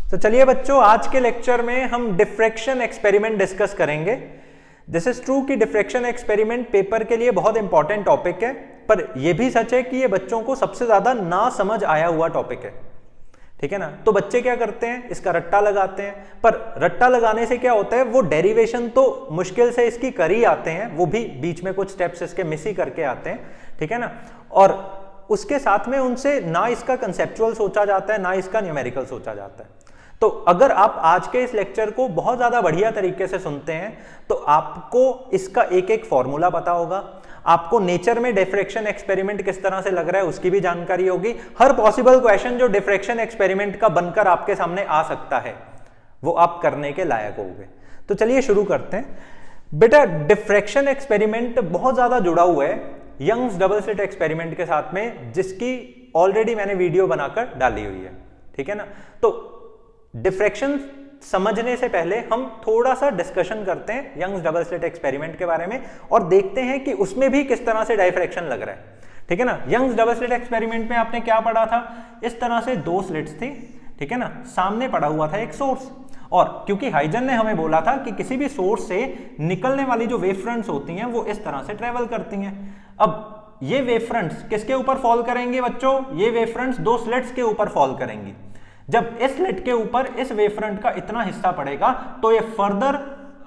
तो चलिए बच्चों, आज के लेक्चर में हम डिफ्रैक्शन एक्सपेरिमेंट डिस्कस करेंगे। दिस इज ट्रू कि डिफ्रैक्शन एक्सपेरिमेंट पेपर के लिए बहुत इंपॉर्टेंट टॉपिक है, पर यह भी सच है कि ये बच्चों को सबसे ज्यादा ना समझ आया हुआ टॉपिक है। ठीक है ना। तो बच्चे क्या करते हैं, इसका रट्टा लगाते हैं, पर रट्टा लगाने से क्या होता है, वो डेरिवेशन तो मुश्किल से इसकी कर ही आते हैं, वो भी बीच में कुछ स्टेप्स इसके मिस ही करके आते हैं। ठीक है ना। और उसके साथ में उनसे ना इसका कंसेप्चुअल सोचा जाता है, ना इसका न्यूमेरिकल सोचा जाता है। तो अगर आप आज के इस लेक्चर को बहुत ज्यादा बढ़िया तरीके से सुनते हैं तो आपको इसका एक एक फॉर्मूला पता होगा, आपको नेचर में डिफ्रैक्शन एक्सपेरिमेंट किस तरह से लग रहा है उसकी भी जानकारी होगी। हर पॉसिबल क्वेश्चन जो डिफ्रैक्शन एक्सपेरिमेंट का बनकर आपके सामने आ सकता है वो आप करने के लायक होंगे। तो चलिए शुरू करते हैं। बेटा, डिफ्रैक्शन एक्सपेरिमेंट बहुत ज्यादा जुड़ा हुआ है यंग्स डबल स्लिट एक्सपेरिमेंट के साथ में, जिसकी ऑलरेडी मैंने वीडियो बनाकर डाली हुई है। ठीक है ना। तो डिफ्रैक्शन समझने से पहले हम थोड़ा सा डिस्कशन करते हैं यंग्स डबल स्लिट एक्सपेरिमेंट के बारे में और देखते हैं कि उसमें भी किस तरह से डाइफ्रैक्शन लग रहा है। ठीक है ना। यंग्स डबल स्लिट एक्सपेरिमेंट में आपने क्या पढ़ा था, इस तरह से दो स्लिट्स थी। ठीक है ना। सामने पड़ा हुआ था एक सोर्स, और क्योंकि हाइजन ने हमें बोला था कि किसी भी सोर्स से निकलने वाली जो वेव फ्रंट्स होती हैं वो इस तरह से ट्रेवल करती हैं। अब ये वेव फ्रंट्स किसके ऊपर फॉल करेंगे बच्चों, ये वेव फ्रंट्स दो स्लिट्स के ऊपर फॉल करेंगी। जब इस स्लिट के ऊपर इस वेव फ्रंट का इतना हिस्सा पड़ेगा तो ये फर्दर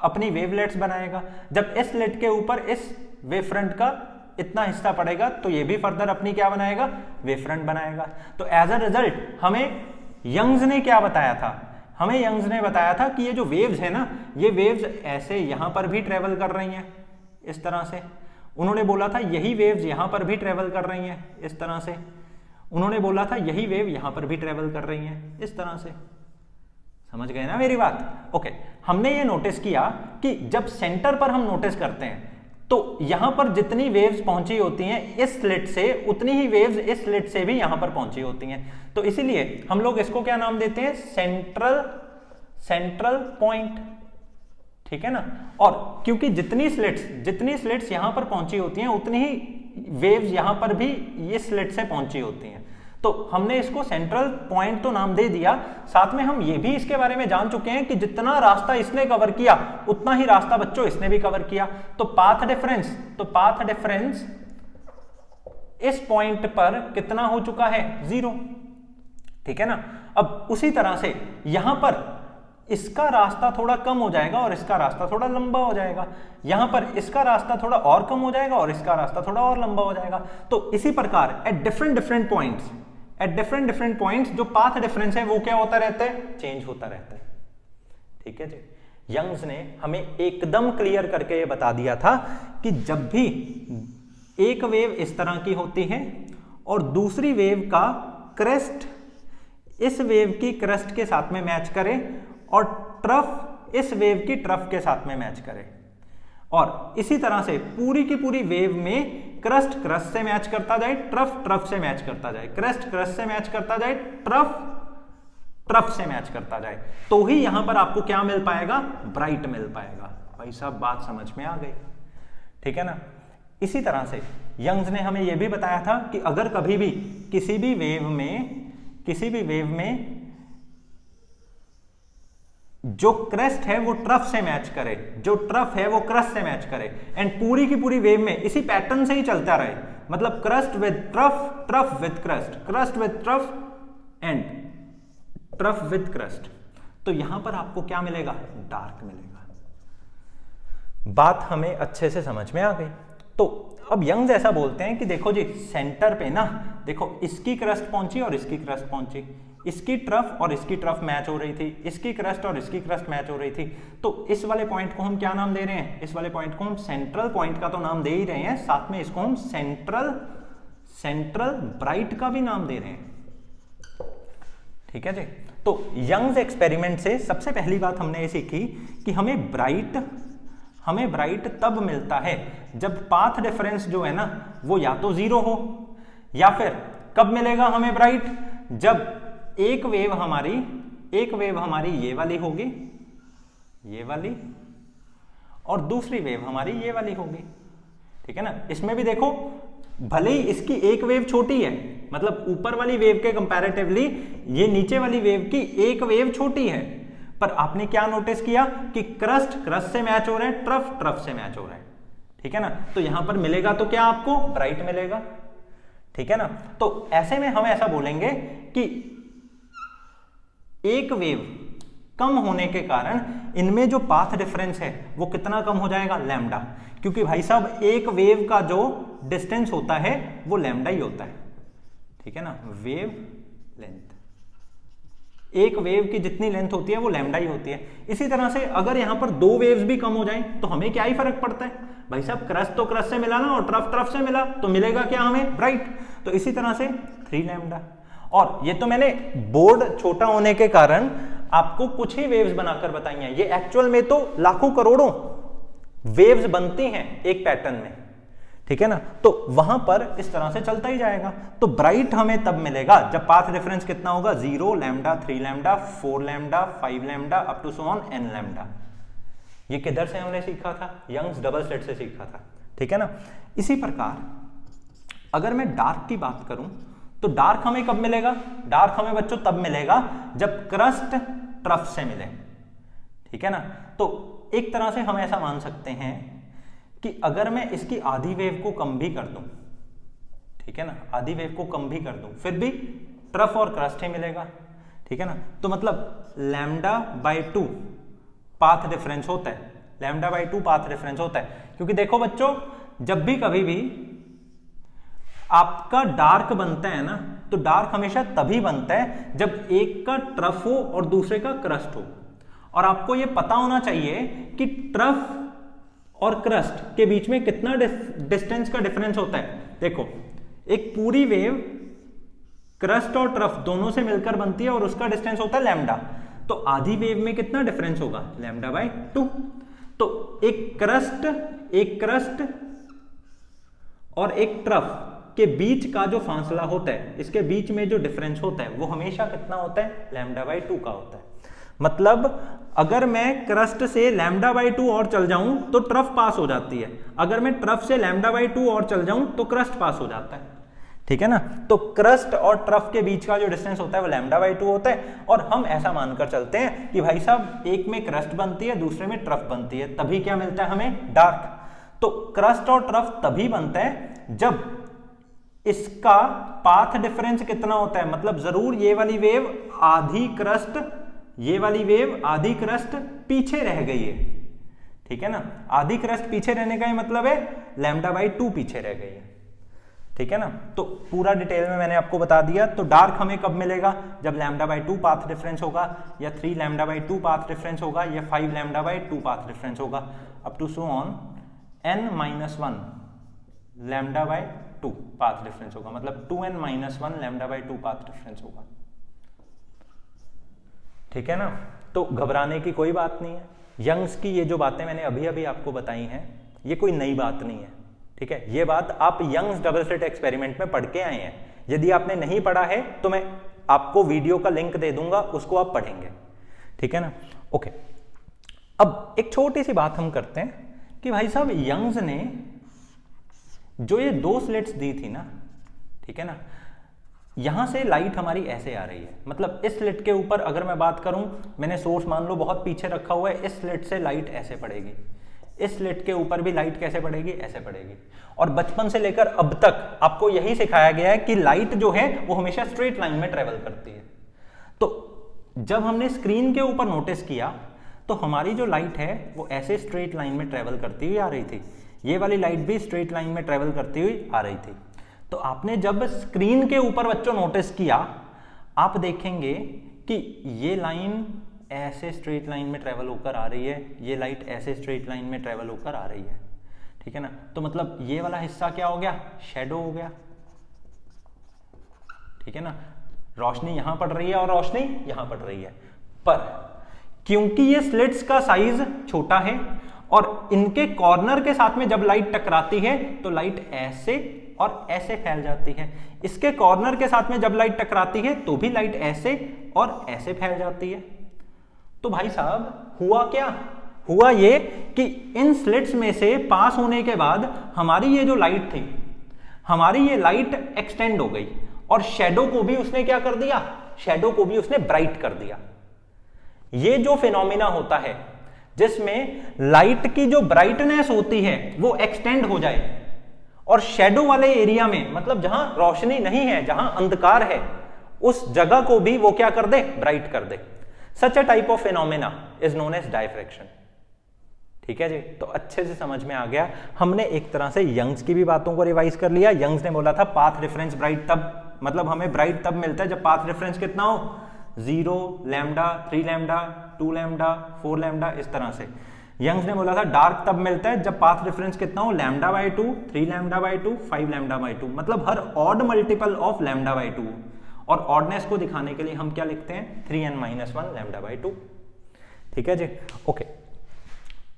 अपनी वेवलेट्स बनाएगा। जब इस स्लिट के ऊपर इस वेव फ्रंट का इतना हिस्सा पड़ेगा तो ये भी फर्दर अपनी क्या बनाएगा, वेव फ्रंट बनाएगा। तो एज अ रिजल्ट हमें यंग्स ने क्या बताया था, हमें यंग्स ने बताया था कि ये जो वेव्स है ना, ये वेव्स ऐसे यहां पर भी ट्रेवल कर रही हैं इस तरह से। उन्होंने बोला था यही वेव्स यहां पर भी ट्रेवल कर रही हैं इस तरह से। उन्होंने बोला था यही वेव यहां पर भी ट्रेवल कर रही हैं इस तरह से। समझ गए ना मेरी बात। ओके, हमने ये नोटिस किया कि जब सेंटर पर हम नोटिस करते हैं तो यहां पर जितनी वेव्स पहुंची होती हैं इस स्लिट से, उतनी ही वेव्स इस स्लिट से भी यहां पर पहुंची होती हैं। तो इसीलिए हम लोग इसको क्या नाम देते हैं, सेंट्रल पॉइंट। ठीक है ना। और क्योंकि जितनी स्लिट्स यहां पर पहुंची होती हैं उतनी ही वेव्स यहां पर भी ये स्लिट से पहुंची होती हैं, तो हमने इसको सेंट्रल पॉइंट तो नाम दे दिया। साथ में हम ये भी इसके बारे में जान चुके हैं कि जितना रास्ता इसने कवर किया उतना ही रास्ता बच्चों इसने भी कवर किया। तो पाथ डिफरेंस इस पॉइंट पर कितना हो चुका है, 0। ठीक है ना। अब उसी तरह से यहां पर इसका रास्ता थोड़ा कम हो जाएगा और इसका रास्ता थोड़ा लंबा हो जाएगा। यहां पर इसका रास्ता थोड़ा और कम हो जाएगा और इसका रास्ता थोड़ा और लंबा हो जाएगा। तो इसी प्रकार एट डिफरेंट पॉइंट्स जो पाथ डिफरेंस है वो क्या होता रहता है, चेंज होता रहता है। ठीक है जी। यंग्स ने हमें एकदम क्लियर करके ये बता दिया था कि जब भी एक वेव इस तरह की होती है और दूसरी वेव का क्रेस्ट इस वेव की क्रेस्ट के साथ में मैच करे और ट्रफ इस वेव की ट्रफ के साथ में मैच करे, और इसी तरह से पूरी की पूरी वेव में क्रस्ट से मैच करता जाए, ट्रफ से मैच करता जाए, क्रस्ट से मैच करता जाए, ट्रफ से मैच करता जाए, तो ही यहां पर आपको क्या मिल पाएगा, ब्राइट मिल पाएगा। भाई साहब बात समझ में आ गई। ठीक है ना। इसी तरह से यंग्स ने हमें यह भी बताया था कि अगर कभी भी किसी भी वेव में जो क्रेस्ट है वो ट्रफ से मैच करे, जो ट्रफ है वो क्रस्ट से मैच करे, एंड पूरी की पूरी वेव में इसी पैटर्न से ही चलता रहे, मतलब crust with trough, trough with crust, crust with trough and trough with crust, तो यहां पर आपको क्या मिलेगा, डार्क मिलेगा। बात हमें अच्छे से समझ में आ गई। तो अब यंग्स ऐसा बोलते हैं कि देखो जी, सेंटर पे ना देखो इसकी क्रस्ट पहुंची और इसकी क्रस्ट पहुंची, इसकी ट्रफ और इसकी ट्रफ मैच हो रही थी, इसकी क्रस्ट और इसकी क्रस्ट मैच हो रही थी। तो इस वाले पॉइंट को हम क्या नाम दे रहे हैं, इस वाले पॉइंट को हम सेंट्रल पॉइंट का तो नाम दे ही रहे हैं, साथ में इसको हम सेंट्रल ब्राइट का भी नाम दे रहे हैं। ठीक है जी। तो यंग्स एक्सपेरिमेंट से सबसे पहली बात हमने ये सीखी कि हमें ब्राइट तब मिलता है जब पाथ डिफरेंस जो है ना वो या तो 0 हो, या फिर कब मिलेगा हमें ब्राइट, जब एक वेव हमारी ये वाली होगी, ये वाली, और दूसरी वेव हमारी ये वाली होगी। ठीक है ना। इसमें भी देखो भले ही इसकी एक वेव छोटी है मतलब ऊपर वाली वेव के कंपैरेटिवली ये नीचे वाली वेव की एक वेव छोटी है, पर आपने क्या नोटिस किया कि क्रस्ट से मैच हो रहे हैं, ट्रफ से मैच हो रहे हैं, ठीक है ना। तो यहां पर मिलेगा तो क्या आपको ब्राइट मिलेगा, ठीक है ना। तो ऐसे में हम ऐसा बोलेंगे कि एक वेव कम होने के कारण इनमें जो पाथ डिफरेंस है वो कितना कम हो जाएगा, लैम्डा, क्योंकि भाई साहब एक वेव का जो डिस्टेंस होता है वो लैम्डा ही होता है, ठीक है ना। वेव लेंथ, एक वेव की जितनी लेंथ होती है वो लैम्डा ही होती है। इसी तरह से अगर यहां पर दो वेव्स भी कम हो जाएं तो हमें क्या ही फर्क पड़ता है भाई साहब, क्रस्ट तो क्रस्ट से मिला ना और ट्रफ से मिला, तो मिलेगा क्या हमें, ब्राइट। तो इसी तरह से 3 लैम्डा। और ये तो मैंने बोर्ड छोटा होने के कारण आपको कुछ ही वेव्स बनाकर बताई हैं, ये एक्चुअल में तो लाखों करोड़ों वेव्स बनती हैं एक पैटर्न में, ठीक है ना। तो वहां पर इस तरह से चलता ही जाएगा। तो ब्राइट हमें तब मिलेगा जब पाथ डिफरेंस कितना होगा, 0 lambda, 3 lambda, 4 lambda, 5 lambda up to so on n lambda. ये किधर से हमने सीखा था, यंग्स डबल स्लिट से सीखा था, ठीक है ना। इसी प्रकार अगर मैं डार्क की बात करूं तो डार्क हमें कब मिलेगा, डार्क हमें बच्चों तब मिलेगा जब क्रस्ट ट्रफ से मिले, ठीक है ना। तो एक तरह से हम ऐसा मान सकते हैं कि अगर मैं इसकी आधी वेव को कम भी कर दूं, ठीक है ना, आधी वेव को कम भी कर दूं, फिर भी ट्रफ और क्रस्ट ही मिलेगा, ठीक है ना। तो मतलब लैम्डा बाई 2 पाथ डिफरेंस होता है, लैम्डा बाई 2 पाथ डिफरेंस होता है, क्योंकि देखो बच्चों जब भी कभी भी आपका डार्क बनता है ना, तो डार्क हमेशा तभी बनता है जब एक का ट्रफ हो और दूसरे का क्रस्ट हो। और आपको यह पता होना चाहिए कि ट्रफ और क्रस्ट के बीच में कितना डिस्टेंस का डिफरेंस होता है। देखो एक पूरी वेव क्रस्ट और ट्रफ दोनों से मिलकर बनती है और उसका डिस्टेंस होता है लैम्डा, तो आधी वेव में कितना डिफरेंस होगा, लैम्डा बाई 2। तो एक क्रस्ट और एक ट्रफ के बीच का जो फासला होता है, इसके बीच में जो डिफरेंस होता है वो हमेशा कितना होता है, लैम्डा बाई 2 का होता है। मतलब अगर मैं क्रस्ट से लैम्डा बाई 2 और चल जाऊं तो ट्रफ पास हो जाती है, अगर मैं ट्रफ से लैम्डा बाई 2 और चल जाऊं तो क्रस्ट पास हो जाता है, ठीक है ना। तो क्रस्ट और ट्रफ के बीच का जो डिस्टेंस होता है वो लैम्डा बाई 2 होता है। और हम ऐसा मानकर चलते हैं कि भाई साहब एक में क्रस्ट बनती है, दूसरे में ट्रफ बनती है, तभी क्या मिलता है हमें, डार्क। तो क्रस्ट और ट्रफ तभी बनता है जब इसका पाथ डिफरेंस कितना होता है, मतलब जरूर ये वाली वेव आधी क्रस्ट, ये वाली वेव आधी क्रस्ट पीछे रह गई है, ठीक है ना। आधी क्रस्ट पीछे रहने का ही मतलब है लैम्डा बाई 2 पीछे रह गई है, ठीक है ना। तो पूरा डिटेल में मैंने आपको बता दिया। तो डार्क हमें कब मिलेगा, जब लैम्डा बाई 2 पाथ डिफरेंस होगा, या 3 लैम्डा बाई 2 पाथ डिफरेंस होगा, या 5 लैम्डा बाई 2 पाथ डिफरेंस होगा, up to so on n-1 lambda by 2 path difference होगा, मतलब 2n-1 lambda by 2 path difference होगा, ठीक है ना। तो घबराने की कोई बात नहीं है। यंग्स की ये जो बातें मैंने अभी अभी आपको बताई हैं ये कोई नई बात नहीं है, ठीक है। ये बात आप यंग्स डबल स्लिट एक्सपेरिमेंट में पढ़ के आए हैं। यदि आपने नहीं पढ़ा है तो मैं आपको वीडियो का लिंक दे दूंगा, उसको आप पढ़ेंगे, ठीक है ना। ओके, अब एक छोटी सी बात हम करते हैं कि भाई साहब यंग्स ने जो ये 2 स्लिट्स दी थी ना, ठीक है ना, यहां से लाइट हमारी ऐसे आ रही है, मतलब इस स्लिट के ऊपर अगर मैं बात करूं, मैंने सोर्स मान लो बहुत पीछे रखा हुआ है, इस स्लिट से लाइट ऐसे पड़ेगी, इस स्लिट के ऊपर भी लाइट कैसे पड़ेगी, ऐसे पड़ेगी। और बचपन से लेकर अब तक आपको यही सिखाया गया है कि लाइट जो है वो हमेशा स्ट्रेट लाइन में ट्रेवल करती है। तो जब हमने स्क्रीन के ऊपर नोटिस किया तो हमारी जो लाइट है वो ऐसे स्ट्रेट लाइन में ट्रेवल करती हुई आ रही थी, ये वाली लाइट भी स्ट्रेट लाइन में ट्रेवल करती हुई आ रही थी। तो आपने जब स्क्रीन के ऊपर बच्चों नोटिस किया, आप देखेंगे कि ये लाइन ऐसे स्ट्रेट लाइन में ट्रेवल होकर आ रही है, ये लाइट ऐसे स्ट्रेट लाइन में ट्रेवल होकर आ रही है, ठीक है ना। तो मतलब ये वाला हिस्सा क्या हो गया, शैडो हो गया, ठीक है ना। रोशनी यहां पड़ रही है और रोशनी यहां पड़ रही है, पर क्योंकि ये स्लिट्स का साइज छोटा है और इनके कॉर्नर के साथ में जब लाइट टकराती है तो लाइट ऐसे और ऐसे फैल जाती है, इसके कॉर्नर के साथ में जब लाइट टकराती है तो भी लाइट ऐसे और ऐसे फैल जाती है। तो भाई साहब हुआ क्या, हुआ ये कि इन स्लिट्स में से पास होने के बाद हमारी ये जो लाइट थी, हमारी ये लाइट एक्सटेंड हो गई और शेडो को भी उसने क्या कर दिया, शेडो को भी उसने ब्राइट कर दिया। ये जो फिनोमिना होता है जिसमें लाइट की जो ब्राइटनेस होती है वो एक्सटेंड हो जाए और शेडो वाले एरिया में, मतलब जहां रोशनी नहीं है, जहां अंधकार है, उस जगह को भी वो क्या कर दे, ब्राइट कर दे। Such a type of phenomena is known as diffraction. ठीक है जी, तो अच्छे से समझ में आ गया। हमने एक तरह से यंग्स की भी बातों को रिवाइज कर लिया। यंग्स ने बोला था पाथ रेफरेंस ब्राइट तब, मतलब हमें ब्राइट तब मिलता है जब पाथ रेफरेंस कितना हो, 0, लैम्डा, 3 लैम्डा, 2 लैम्डा, 4 लैम्डा, इस तरह से। यंग्स ने बोला था डार्क तब मिलता है जब पाथ रेफरेंस कितना हो, lambda by 2, 3 lambda by 2, 5 lambda by 2, मतलब हर odd multiple of lambda by 2। और ऑडनेस को दिखाने के लिए हम क्या लिखते हैं, 3n-1 लैम्डा बाई 2। ठीक है जी, ओके।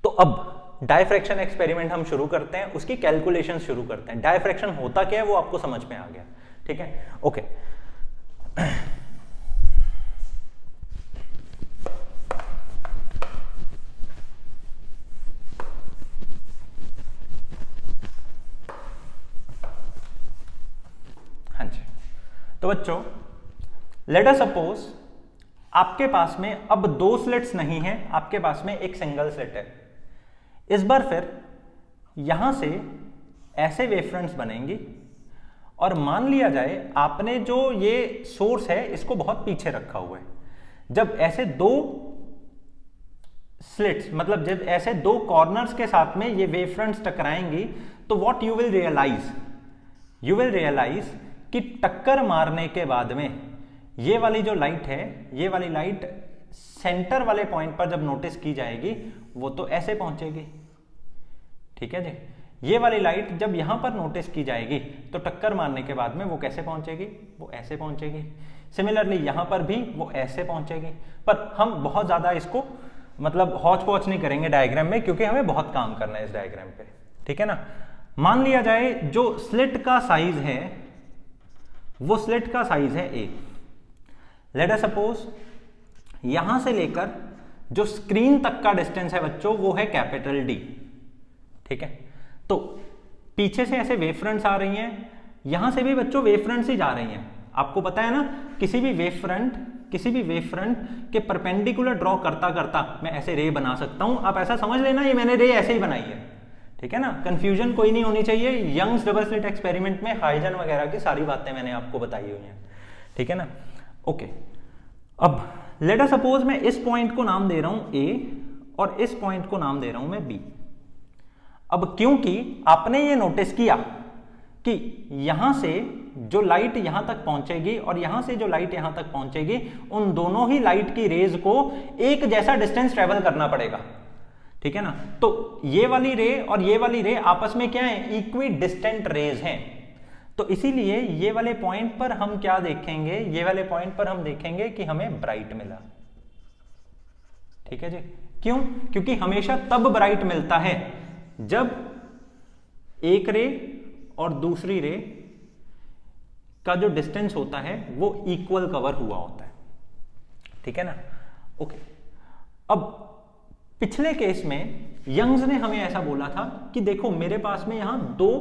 तो अब डायफ्रैक्शन एक्सपेरिमेंट हम शुरू करते हैं, उसकी कैलकुलेशन शुरू करते हैं। डायफ्रैक्शन होता क्या है वो आपको समझ में आ गया। ठीक है, ओके। हाँ जी, तो बच्चों लेट अस सपोज आपके पास में अब 2 स्लिट्स नहीं है, आपके पास में एक सिंगल स्लिट है। इस बार फिर यहां से ऐसे वेवफ्रंट्स बनेंगी और मान लिया जाए आपने जो ये सोर्स है इसको बहुत पीछे रखा हुआ है। जब ऐसे 2 स्लिट्स, मतलब जब ऐसे 2 कॉर्नर्स के साथ में ये वेवफ्रंट्स टकराएंगी तो what you will realise, you will realise कि टक्कर मारने के बाद में ये वाली जो लाइट है, ये वाली लाइट सेंटर वाले पॉइंट पर जब नोटिस की जाएगी वो तो ऐसे पहुंचेगी। ठीक है जी, ये वाली लाइट जब यहां पर नोटिस की जाएगी तो टक्कर मारने के बाद में वो कैसे पहुंचेगी, वो ऐसे पहुंचेगी। सिमिलरली यहां पर भी वो ऐसे पहुंचेगी। पर हम बहुत ज्यादा इसको मतलब हौच पौच नहीं करेंगे डायग्राम में, क्योंकि हमें बहुत काम करना है इस डायग्राम पे। ठीक है ना। मान लिया जाए जो स्लिट का साइज है वो स्लिट का साइज है A। लेट अस सपोज यहां से लेकर जो स्क्रीन तक का डिस्टेंस है बच्चों वो है कैपिटल D। ठीक है, तो पीछे से ऐसे वेवफ्रंट्स आ रही हैं, यहां से भी बच्चों वेवफ्रंट्स ही जा रही हैं। आपको पता है ना, किसी भी वेवफ्रंट के परपेंडिकुलर ड्रॉ करता करता मैं ऐसे रे बना सकता हूं। आप ऐसा समझ लेना ये मैंने रे ऐसे ही बनाई है। ठीक है ना, कंफ्यूजन कोई नहीं होनी चाहिए। यंग्स डबल स्लिट एक्सपेरिमेंट में हाइजन वगैरह की सारी बातें मैंने आपको बताई हुई हैं। ठीक है ना, ओके। अब लेट अस सपोज मैं इस पॉइंट को नाम दे रहा हूं A और इस पॉइंट को नाम दे रहा हूं मैं B। अब क्योंकि आपने ये नोटिस किया कि यहां से जो लाइट यहां तक पहुंचेगी और यहां से जो लाइट यहां तक पहुंचेगी, उन दोनों ही लाइट की रेज को एक जैसा डिस्टेंस ट्रेवल करना पड़ेगा। ठीक है ना, तो ये वाली रे और ये वाली रे आपस में क्या है, इक्वी डिस्टेंट रेज हैं। तो इसीलिए ये वाले पॉइंट पर हम क्या देखेंगे, ये वाले पॉइंट पर हम देखेंगे कि हमें ब्राइट मिला। ठीक है जी, क्यों? क्योंकि हमेशा तब ब्राइट मिलता है जब एक रे और दूसरी रे का जो डिस्टेंस होता है वो इक्वल कवर हुआ होता है। ठीक है ना, ओके। अब पिछले केस में यंग्स ने हमें ऐसा बोला था कि देखो मेरे पास में यहां 2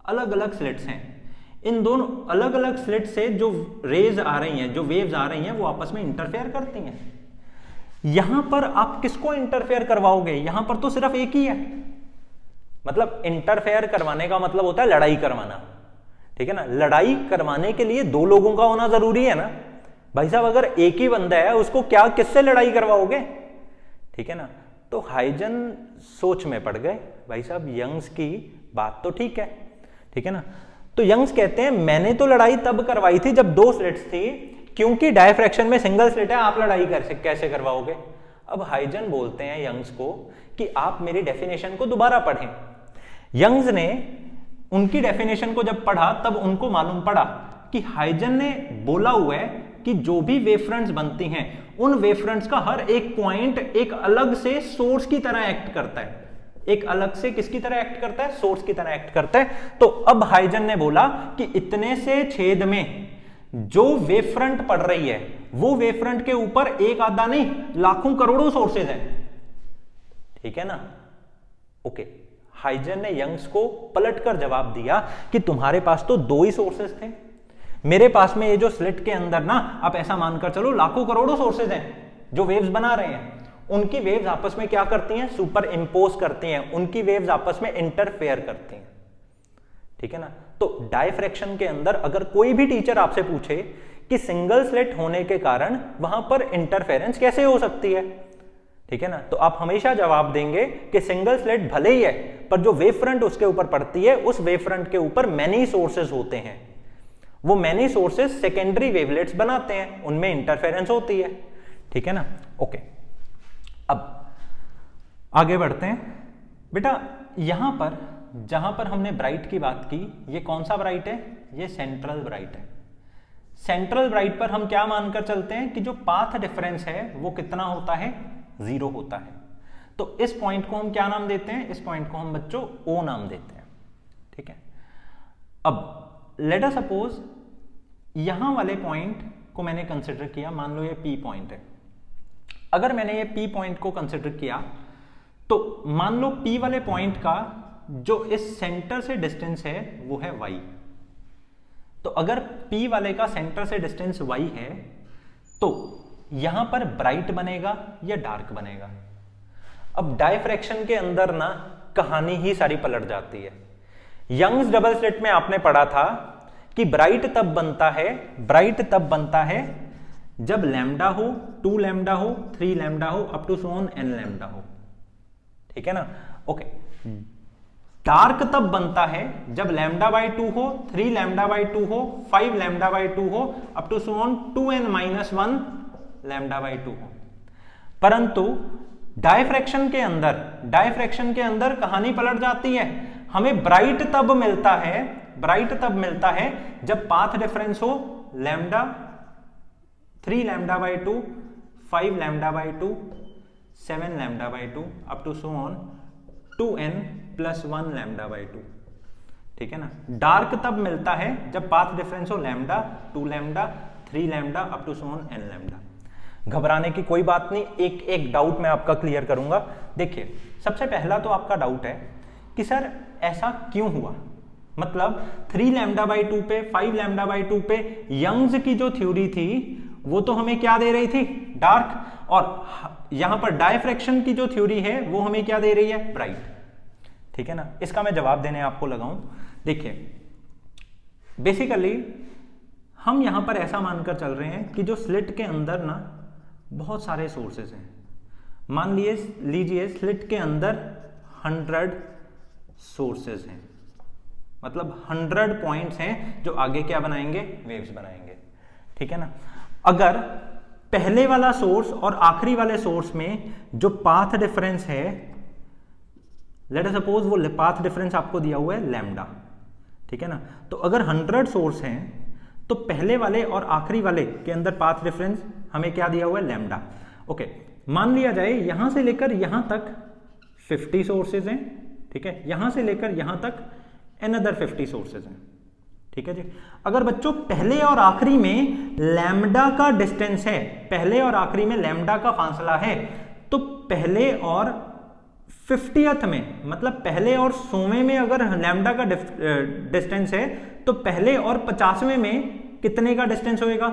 अलग अलग स्लिट्स हैं, इन दोनों अलग अलग स्लिट से जो रेज आ रही हैं, जो वेव्स आ रही हैं, वो आपस में इंटरफेयर करती हैं। यहां पर आप किसको इंटरफेयर करवाओगे, यहां पर तो सिर्फ एक ही है। मतलब इंटरफेयर करवाने का मतलब होता है लड़ाई करवाना। ठीक है ना, लड़ाई करवाने के लिए 2 लोगों का होना जरूरी है ना भाई साहब। अगर एक ही बंदा है उसको क्या किससे लड़ाई करवाओगे। ठीक है ना, तो हाइजन सोच में पड़ गए भाई साहब, यंग्स की बात तो ठीक है। ठीक है ना, तो यंग्स कहते हैं मैंने तो लड़ाई तब करवाई थी जब 2 स्लिट्स थी, क्योंकि डायफ्रैक्शन में सिंगल स्लिट है, आप लड़ाई कैसे करवाओगे। अब हाइजन बोलते हैं यंग्स को कि आप मेरी डेफिनेशन को दोबारा पढ़ें। यंग्स ने उनकी डेफिनेशन को जब पढ़ा तब उनको मालूम पड़ा कि हाइजन ने बोला हुआ है कि जो भी वेवफ्रंट्स बनती हैं उन वेवफ्रंट्स का हर एक पॉइंट एक अलग से सोर्स की तरह एक्ट करता है। एक अलग से किसकी तरह एक्ट करता है, सोर्स की तरह एक्ट करता है। तो अब हाइजन ने बोला कि इतने से छेद में जो वेवफ्रंट पड़ रही है वो वेवफ्रंट के ऊपर एक आधा नहीं लाखों करोड़ों सोर्सेज हैं। ठीक है ना, ओके। हाइजन ने यंग्स को पलटकर जवाब दिया कि तुम्हारे पास तो 2 ही सोर्सेज थे, मेरे पास में ये जो स्लिट के अंदर ना, आप ऐसा मानकर चलो लाखों करोड़ों सोर्सेज हैं जो वेव्स बना रहे हैं, उनकी वेव्स आपस में क्या करती हैं, सुपर इंपोज करती हैं, उनकी वेव्स आपस में इंटरफेयर करती हैं, ठीक है ना। तो डायफ्रैक्शन के अंदर अगर कोई भी टीचर आपसे पूछे कि सिंगल स्लिट होने के कारण वहां पर इंटरफेरेंस कैसे हो सकती है, ठीक है ना, तो आप हमेशा जवाब देंगे कि सिंगल स्लिट भले ही है पर जो वेव फ्रंट उसके ऊपर पड़ती है उस वेव फ्रंट के ऊपर मैनी सोर्सेज होते हैं, वो मैनी सोर्सेज सेकेंडरी वेवलेट्स बनाते हैं, उनमें इंटरफेरेंस होती है, ठीक है ना। ओके, अब आगे बढ़ते हैं। बेटा यहां पर जहां पर हमने ब्राइट की बात की, ये कौन सा ब्राइट है, ये सेंट्रल ब्राइट है। सेंट्रल ब्राइट पर हम क्या मानकर चलते हैं कि जो पाथ डिफरेंस है वो कितना होता है, 0 होता है। तो इस पॉइंट को हम क्या नाम देते हैं, इस पॉइंट को हम बच्चों O नाम देते हैं, ठीक है। अब लेट अस सपोज यहां वाले पॉइंट को मैंने कंसिडर किया, मान लो ये P पॉइंट है। अगर मैंने ये P पॉइंट को कंसिडर किया तो मान लो P वाले पॉइंट का जो इस सेंटर से डिस्टेंस है वो है y। तो अगर P वाले का सेंटर से डिस्टेंस y है तो यहां पर ब्राइट बनेगा या डार्क बनेगा। अब डायफ्रैक्शन के अंदर ना कहानी ही सारी पलट जाती है। यंग्स डबल स्लिट में आपने पढ़ा था कि ब्राइट तब बनता है जब लैम्डा हो, 2 लैम्डा हो, 3 लैम्डा हो, up to so on n lambda हो, ठीक है ना। ओके, डार्क तब बनता है जब लैम्डा बाई 2 हो, 3 लैम्डा बाई 2 हो, 5 लैम्डा बाई 2 हो, up to so on 2n-1 lambda by 2 हो। परंतु डायफ्रैक्शन के अंदर कहानी पलट जाती है। हमें ब्राइट तब मिलता है जब पाथ डिफरेंस हो lambda 3 lambda by 2, 5 lambda by 2, 7 lambda by 2, up to so on 2n+1 lambda by 2, ठीक है ना। डार्क तब मिलता है जब पाथ डिफरेंस हो lambda 2 lambda, 3 lambda, up to so on n lambda. घबराने की कोई बात नहीं, एक डाउट मैं आपका क्लियर करूंगा। देखिए, सबसे पहला तो आपका डाउट है कि सर ऐसा क्यों हुआ, मतलब 3 लैम्डा बाई 2 पे, 5 लैम्डा बाई 2 पे यंग्स की जो थ्योरी थी वो तो हमें क्या दे रही थी, डार्क, और यहां पर डायफ्रैक्शन की जो थ्योरी है वो हमें क्या दे रही है, ब्राइट, ठीक है ना। इसका मैं जवाब देने आपको लगाऊं। देखिए, बेसिकली हम यहां पर ऐसा मानकर चल रहे हैं कि जो स्लिट के अंदर ना बहुत सारे सोर्सेज हैं। मान लीजिए स्लिट के अंदर 100 सोर्सेज हैं, मतलब 100 पॉइंट्स हैं जो आगे क्या बनाएंगे, वेव्स बनाएंगे, ठीक है ना। अगर पहले वाला सोर्स और आखिरी वाले सोर्स में जो पाथ डिफरेंस है, लेट अस सपोज वो पाथ डिफरेंस आपको दिया हुआ है लैम्डा, ठीक है ना। तो अगर 100 सोर्स हैं तो पहले वाले और आखिरी वाले के अंदर पाथ डिफरेंस हमें क्या दिया हुआ है, लैम्डा। ओके, मान लिया जाए यहां से लेकर यहां तक 50 सोर्सेज हैं, ठीक है, यहां से लेकर यहां तक अनदर 50 सोर्सेज हैं, ठीक है जी। अगर बच्चों पहले और आखिरी में लैम्डा का डिस्टेंस है, पहले और आखिरी में लैम्डा का फासला है, तो पहले और 50th में, मतलब पहले और 100वें में अगर लैम्डा का डिस्टेंस है तो पहले और 50वें में कितने का डिस्टेंस होएगा,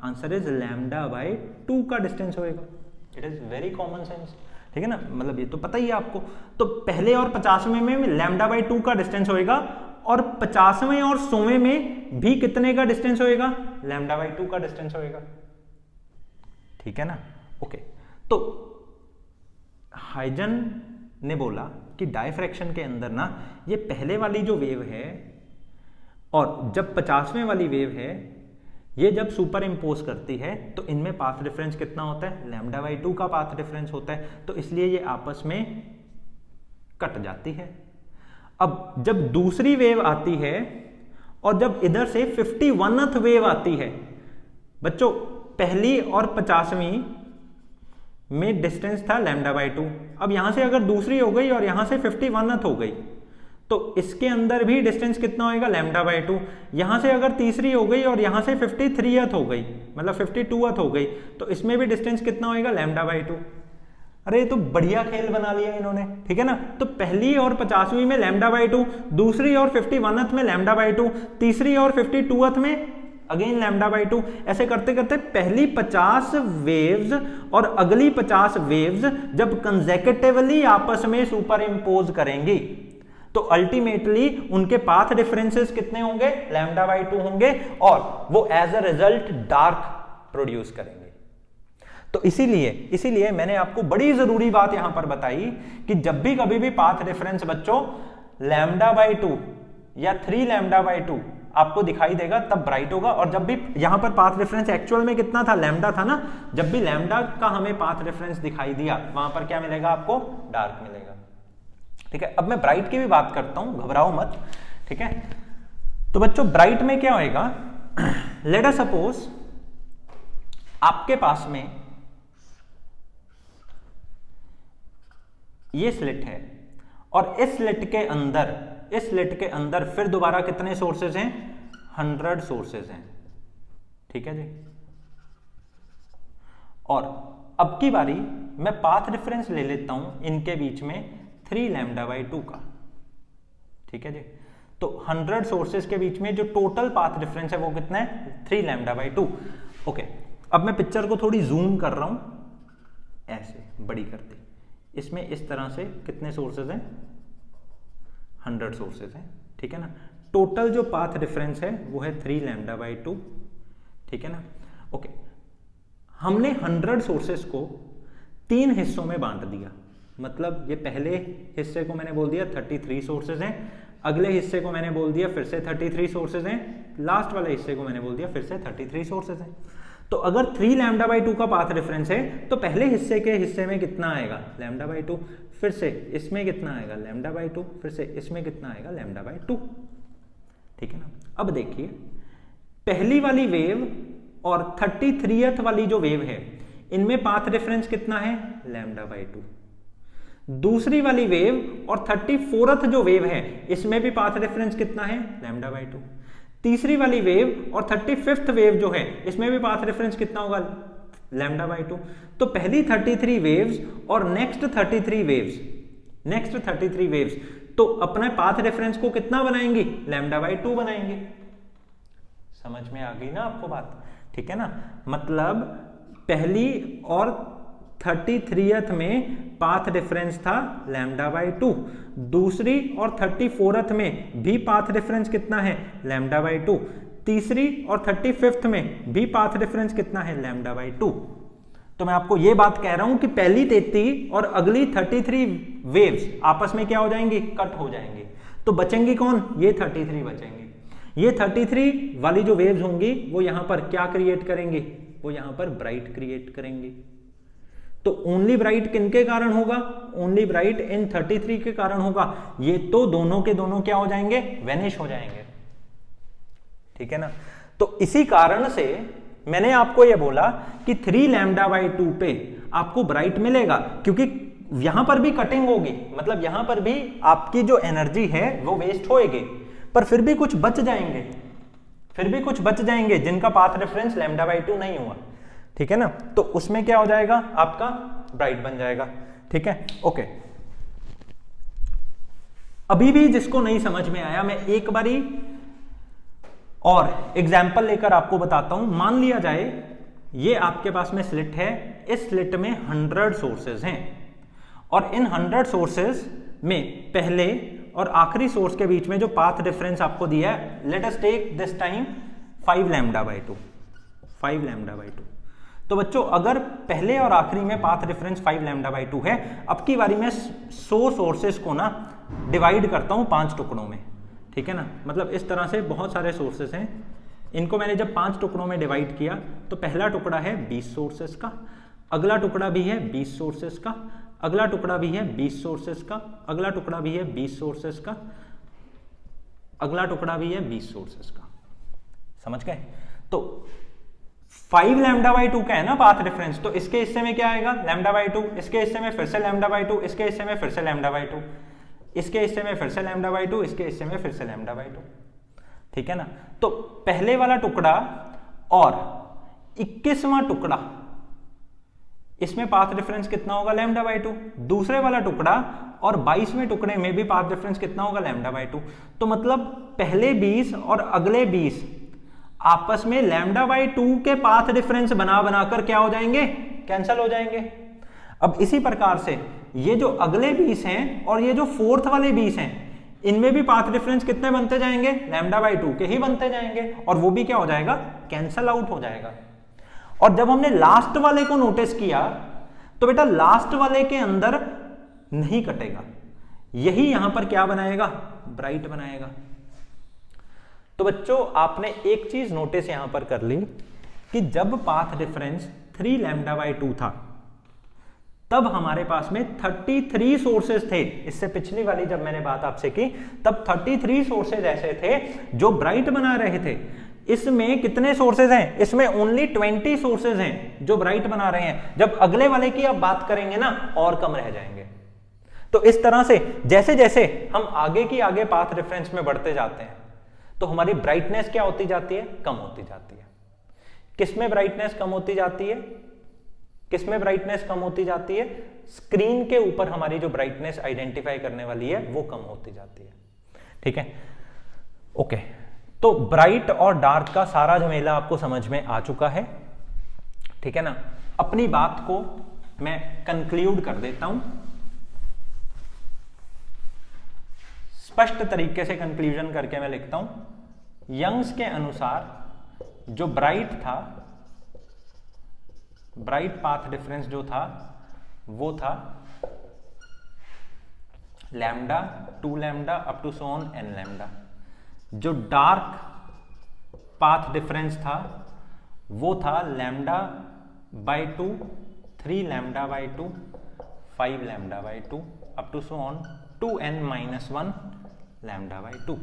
आंसर इज लैम्डा बाय 2 का डिस्टेंस होएगा। It is very common sense, ठीक है ना, मतलब ये तो पता ही है आपको। तो पहले और 50वें में लैम्डा बाय 2 का डिस्टेंस होएगा और 50वें और 100वें में भी कितने का डिस्टेंस होएगा, लैम्डा बाय 2 का डिस्टेंस होएगा, ठीक है ना। ओके, तो हाइजन ने बोला कि डायफ्रैक्शन के अंदर ना ये पहले वाली जो वेव है और जब 50वें वाली वेव है, ये जब सुपर इंपोज करती है तो इनमें पाथ डिफरेंस कितना होता है, लैम्डा बाई 2 का पाथ डिफरेंस होता है, तो इसलिए ये आपस में कट जाती है। अब जब दूसरी वेव आती है और जब इधर से 51th वेव आती है, बच्चों पहली और 50वीं में डिस्टेंस था लैम्डा बाई 2, अब यहां से अगर दूसरी हो गई और यहां से 51th हो गई तो इसके अंदर भी डिस्टेंस कितना होएगा, लैम्डा बाई 2। यहां से अगर तीसरी हो गई और यहां से 53th हो गई, मतलब 52th हो गई, तो इसमें भी डिस्टेंस कितना होएगा, लैम्डा बाई 2। अरे ये तो बढ़िया खेल बना लिया इन्होंने, ठीक है ना। तो पहली और 50वीं में लैम्डा बाई 2, दूसरी और 51th में लैम्डा बाई 2, तीसरी और 52th में अगेन लैम्डा बाई 2, ऐसे करते करते पहली 50 वेव्स और अगली 50 वेव्स जब कंसेक्यूटिवली आपस में सुपर इम्पोज करेंगी तो अल्टीमेटली उनके पाथ डिफरेंसेस कितने होंगे, लैम्डा बाई 2 होंगे, और वो as a result dark produce करेंगे। तो इसीलिए मैंने आपको बड़ी जरूरी बात यहां पर बताई कि जब भी कभी भी पाथ डिफरेंस बच्चों लैम्डा बाई 2 या 3 लैम्डा बाई 2 आपको दिखाई देगा तब ब्राइट होगा, और जब भी यहां पर पाथ डिफरेंस एक्चुअल में कितना था, लैम्डा था ना, जब भी लैम्डा का हमें पाथ डिफरेंस दिखाई दिया वहां पर क्या मिलेगा आपको, डार्क मिलेगा। ठीक है, अब मैं ब्राइट की भी बात करता हूं, घबराओ मत। ठीक है, तो बच्चों ब्राइट में क्या होएगा, लेट अस सपोज आपके पास में ये स्लिट है और इस स्लिट के अंदर फिर दोबारा कितने सोर्सेज हैं, 100 सोर्सेज हैं। ठीक है जी, और अब की बारी मैं पाथ डिफरेंस ले लेता हूं इनके बीच में 3 लैम्डा बाई 2 का। ठीक है जी, तो 100 सोर्सेज के बीच में जो टोटल पाथ डिफरेंस है वो कितना है, 3 लैम्डा बाई 2। ओके, अब मैं पिक्चर को थोड़ी जूम कर रहा हूं, ऐसे बड़ी करती, इसमें इस तरह से कितने सोर्सेज हैं, 100 सोर्सेज हैं। ठीक है ना, टोटल जो पाथ डिफरेंस है वो है 3 लैम्डा बाई 2। ठीक है ना, ओके, हमने 100 सोर्सेज को 3 हिस्सों में बांट दिया, मतलब ये पहले हिस्से को मैंने बोल दिया 33 सोर्सेज हैं, अगले हिस्से को मैंने बोल दिया फिर से 33 सोर्सेज हैं, लास्ट वाले हिस्से को मैंने बोल दिया फिर से 33 सोर्सेज हैं। तो अगर 3 लैम्डा बाई 2 का पाथ डिफरेंस है तो पहले हिस्से के हिस्से में कितना आएगा, लैम्डा बाई 2, फिर से इसमें कितना आएगा, लैम्डा बाई 2, फिर से इसमें कितना आएगा, लैम्डा बाई 2। ठीक है ना, अब देखिए पहली वाली वेव और 33th वाली जो वेव है इनमें पाथ डिफरेंस कितना है, लैम्डा बाई 2। दूसरी वाली वेव और 34th जो वेव है इसमें भी पाथ डिफरेंस कितना है, लैम्डा बाई 2। तीसरी वाली वेव और 35th वेव जो है इसमें भी पाथ डिफरेंस कितना होगा, लैम्डा बाई 2। तो पहली 33 वेव्स और नेक्स्ट 33 वेव्स तो अपने पाथ डिफरेंस को कितना बनाएंगी, लैम्डा बाई 2 बनाएंगे। समझ में आ गई ना आपको बात। ठीक है ना, मतलब पहली और 33th में पाथ डिफरेंस था लैम्डा बाई 2, दूसरी और 34th में भी पाथ डिफरेंस कितना है, लैम्डा बाई 2, तीसरी और 35th में भी पाथ डिफरेंस कितना है, लैम्डा बाई 2। तो मैं आपको ये बात कह रहा हूं कि पहली 33 और अगली 33 वेव्स आपस में क्या हो जाएंगी, कट हो जाएंगी। तो बचेंगी कौन, ये 33 बचेंगे। ये 33 वाली जो वेव्स होंगी वो यहां पर क्या क्रिएट करेंगे, वो यहां पर ब्राइट क्रिएट करेंगे। तो ओनली ब्राइट किनके कारण होगा, ओनली ब्राइट इन 33 के कारण होगा। ये तो दोनों के दोनों क्या हो जाएंगे, वेनिश हो जाएंगे। ठीक है ना, तो इसी कारण से मैंने आपको ये बोला कि 3 लैम्डा बाई 2 पे आपको ब्राइट मिलेगा, क्योंकि यहां पर भी कटिंग होगी, मतलब यहां पर भी आपकी जो एनर्जी है वो वेस्ट होएगी, पर फिर भी कुछ बच जाएंगे, जिनका पाथ डिफरेंस लैम्डा बाई 2 नहीं हुआ। ठीक है ना, तो उसमें क्या हो जाएगा, आपका ब्राइट बन जाएगा। ठीक है, ओके। अभी भी जिसको नहीं समझ में आया मैं एक बारी और एग्जाम्पल लेकर आपको बताता हूं। मान लिया जाए ये आपके पास में स्लिट है, इस स्लिट में 100 सोर्सेज हैं और इन 100 सोर्सेज में पहले और आखिरी सोर्स के बीच में जो पाथ डिफरेंस आपको दिया है, let us take this time 5 lambda by 2, 5 lambda by 2। तो बच्चों अगर पहले और आखिरी में पाथ डिफरेंस 5 लैम्डा बाई 2 है, अब की बारी में 100 सोर्सेज को ना डिवाइड करता हूं 5 टुकड़ों में। ठीक है ना, मतलब इस तरह से बहुत सारे सोर्सेज हैं, इनको मैंने जब 5 टुकड़ों में डिवाइड किया तो पहला टुकड़ा है 20 सोर्सेज का, अगला टुकड़ा भी है 20 सोर्सेज का, अगला टुकड़ा भी है 20 सोर्सेज का, अगला टुकड़ा भी है 20 सोर्सेज का, अगला टुकड़ा भी है 20 सोर्सेज का। समझ गए? तो 5 लैम्डा बाई 2 का है ना पाथ डिफरेंस, तो इसके हिस्से में क्या आएगा, लैम्डा बाई 2, इसके हिस्से में फिर से लैम्डा बाई 2, इसके हिस्से में फिर से लैम्डा बाई 2, इसके हिस्से में फिर से लैम्डा बाई 2, इसके हिस्से में फिर से लैम्डा बाई 2। ठीक है ना, तो पहले वाला टुकड़ा और 21वां टुकड़ा, इसमें पाथ डिफरेंस कितना होगा, लैम्डा बाई 2। दूसरे वाला टुकड़ा और 22वें टुकड़े में भी पाथ डिफरेंस कितना होगा, लैम्डा बाई 2। तो मतलब पहले 20 और अगले 20 आपस में λ/2 के पाथ डिफरेंस बना बनाकर क्या हो जाएंगे, कैंसिल हो जाएंगे। अब इसी प्रकार से ये जो अगले 20 हैं और ये जो फोर्थ वाले 20 हैं, इनमें भी पाथ डिफरेंस कितने बनते जाएंगे, λ/2 के ही बनते जाएंगे, और वो भी क्या हो जाएगा, कैंसिल आउट हो जाएगा। और जब हमने लास्ट वाले को नोटिस किया तो बेटा लास्ट वाले के अंदर नहीं कटेगा, यही यहां पर क्या बनाएगा, ब्राइट बनाएगा। तो बच्चों आपने एक चीज नोटिस यहां पर कर ली कि जब पाथ डिफरेंस 3 λ/2 था तब हमारे पास में 33 सोर्सेज थे। इससे पिछली वाली जब मैंने बात आपसे की तब 33 सोर्सेज ऐसे थे जो ब्राइट बना रहे थे। इसमें कितने सोर्सेज हैं, इसमें ओनली 20 सोर्सेज हैं जो ब्राइट बना रहे हैं। जब अगले वाले की आप बात करेंगे ना और कम रह जाएंगे। तो इस तरह से जैसे जैसे हम आगे की आगे पाथ डिफरेंस में बढ़ते जाते हैं तो हमारी ब्राइटनेस क्या होती जाती है, कम होती जाती है। किसमें ब्राइटनेस कम होती जाती है, किसमें ब्राइटनेस कम होती जाती है, स्क्रीन के ऊपर हमारी जो ब्राइटनेस आइडेंटिफाई करने वाली है वो कम होती जाती है। ठीक है, ओके। तो ब्राइट और डार्क का सारा झमेला आपको समझ में आ चुका है, ठीक है ना। अपनी बात को मैं कंक्लूड कर देता हूं, स्पष्ट तरीके से कंक्लूजन करके मैं लिखता हूं, यंग्स के अनुसार जो ब्राइट था, ब्राइट पाथ डिफरेंस जो था वो था lambda, 2 lambda up to so on n lambda. जो डार्क पाथ डिफरेंस था वो था λ/2, 3 λ/2, 5 λ/2 up to so on 2n-1 λ/2।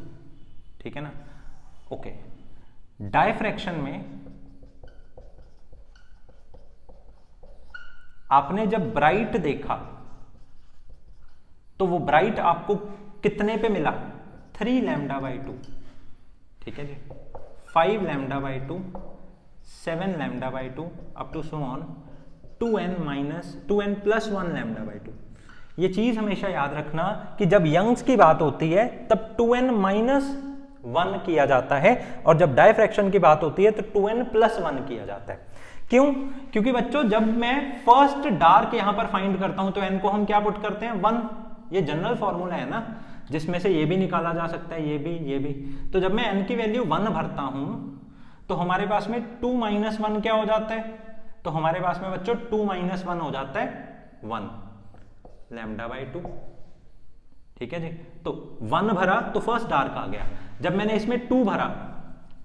ठीक है ना, ओके। डायफ्रैक्शन में आपने जब ब्राइट देखा तो वो ब्राइट आपको कितने पे मिला, 3 λ/2। ठीक है जी, 5 λ/2, 7 λ/2 up to so on 2n+1 λ/2। ये चीज हमेशा याद रखना कि जब यंग्स की बात होती है तब 2n-1 किया जाता है और जब डायफ्रैक्शन की बात होती है तो 2n+1 किया जाता है। क्यों? क्योंकि बच्चों जब मैं फर्स्ट डार्क यहां पर फाइंड करता हूं तो n को हम क्या पुट करते हैं, 1। ये जनरल फॉर्मूला है ना, जिसमें से ये भी निकाला जा सकता है, ये भी। तो जब मैं n की वैल्यू 1 भरता हूं तो हमारे पास में 2-1 क्या हो जाता है, तो हमारे पास में बच्चों 2-1 हो जाता है 1 λ/2। ठीक है जी, तो 1 भरा तो फर्स्ट डार्क आ गया। जब मैंने इसमें 2 भरा,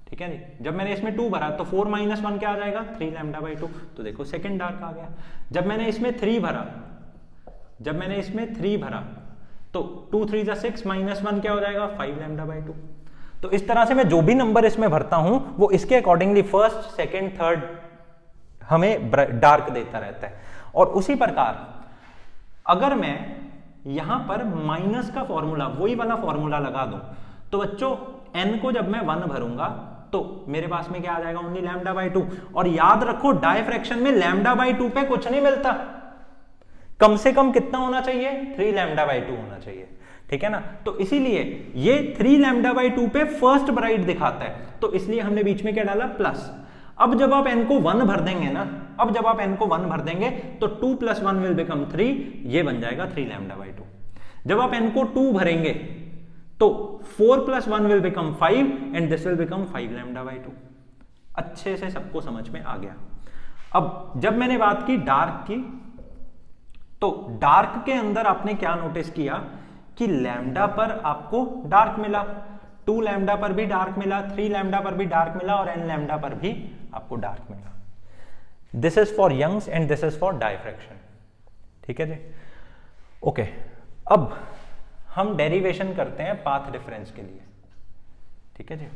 ठीक है जी, जब मैंने इसमें 2 भरा तो 4-1 क्या आ जाएगा, 3 λ/2। तो देखो सेकंड डार्क आ गया। जब मैंने इसमें 3 भरा तो 2 3 जा 6 -1 क्या हो जाएगा, 5 λ/2। तो इस तरह से मैं जो भी नंबर इसमें भरता हूं वो इसके अकॉर्डिंगली फर्स्ट, सेकंड, थर्ड हमें डार्क देता रहता है। और उसी प्रकार अगर मैं यहां पर माइनस का फॉर्मूला, वही वाला फॉर्मूला लगा दूं तो बच्चों n को जब मैं 1 भरूंगा तो मेरे पास में क्या आ जाएगा, ओनली λ/2। और याद रखो डायफ्रैक्शन में λ/2 पे कुछ नहीं मिलता, कम से कम कितना होना चाहिए, 3 λ/2 होना चाहिए। ठीक है ना, तो इसीलिए ये 3 λ/2 पे फर्स्ट ब्राइट दिखाता है, तो इसलिए हमने बीच में क्या डाला, प्लस। अब जब आप n को 1 भर देंगे ना, अब जब आप n को 1 भर देंगे तो 2 + 1 विल बिकम 3, ये बन जाएगा 3 λ/2। जब आप n को 2 भरेंगे तो 4 + 1 will become 5 and this will become 5 λ/2। अच्छे से सबको समझ में आ गया। अब जब मैंने बात की डार्क की, तो डार्क के अंदर आपने क्या नोटिस किया कि लैम्डा पर आपको डार्क मिला, 2 लैम्डा पर भी डार्क मिला, 3 लैम्डा पर भी डार्क मिला और n लैम्डा पर भी आपको डार्क मिला। This is for Young's and this is for diffraction. ठीक है जी, ओके। अब हम डेरिवेशन करते हैं पाथ डिफरेंस के लिए। ठीक है जी,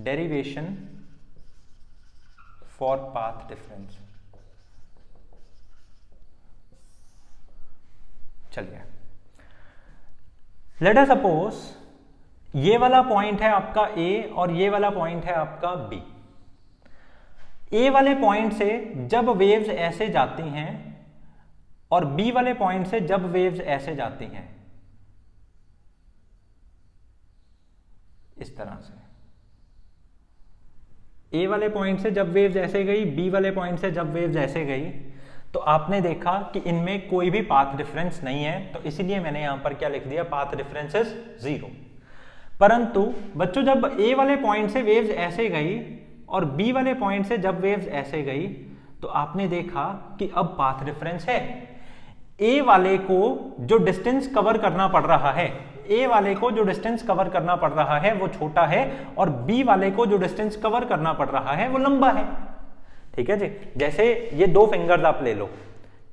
डेरिवेशन फॉर पाथ डिफरेंस। चलिए, लेट अस सपोज ये वाला पॉइंट है आपका A और ये वाला पॉइंट है आपका B। A वाले पॉइंट से जब वेव्स ऐसे जाती हैं और B वाले पॉइंट से जब वेव्स ऐसे जाती हैं, इस तरह से ए वाले पॉइंट से जब वेव्स ऐसे गई, बी वाले पॉइंट से जब वेव्स ऐसे गई, तो आपने देखा कि इनमें कोई भी पाथ डिफरेंस नहीं है, तो इसीलिए मैंने यहां पर क्या लिख दिया, पाथ डिफरेंस इज 0। परंतु बच्चों जब ए वाले पॉइंट से वेव्स ऐसे गई और बी वाले पॉइंट से जब वेव्स ऐसे गई, तो आपने देखा कि अब पाथ डिफरेंस है। ए वाले को जो डिस्टेंस कवर करना पड़ रहा है, ए वाले को जो डिस्टेंस कवर करना पड़ रहा है वो छोटा है, और बी वाले को जो डिस्टेंस कवर करना पड़ रहा है वो लंबा है। ठीक है जी, जैसे ये दो फिंगर्स आप ले लो,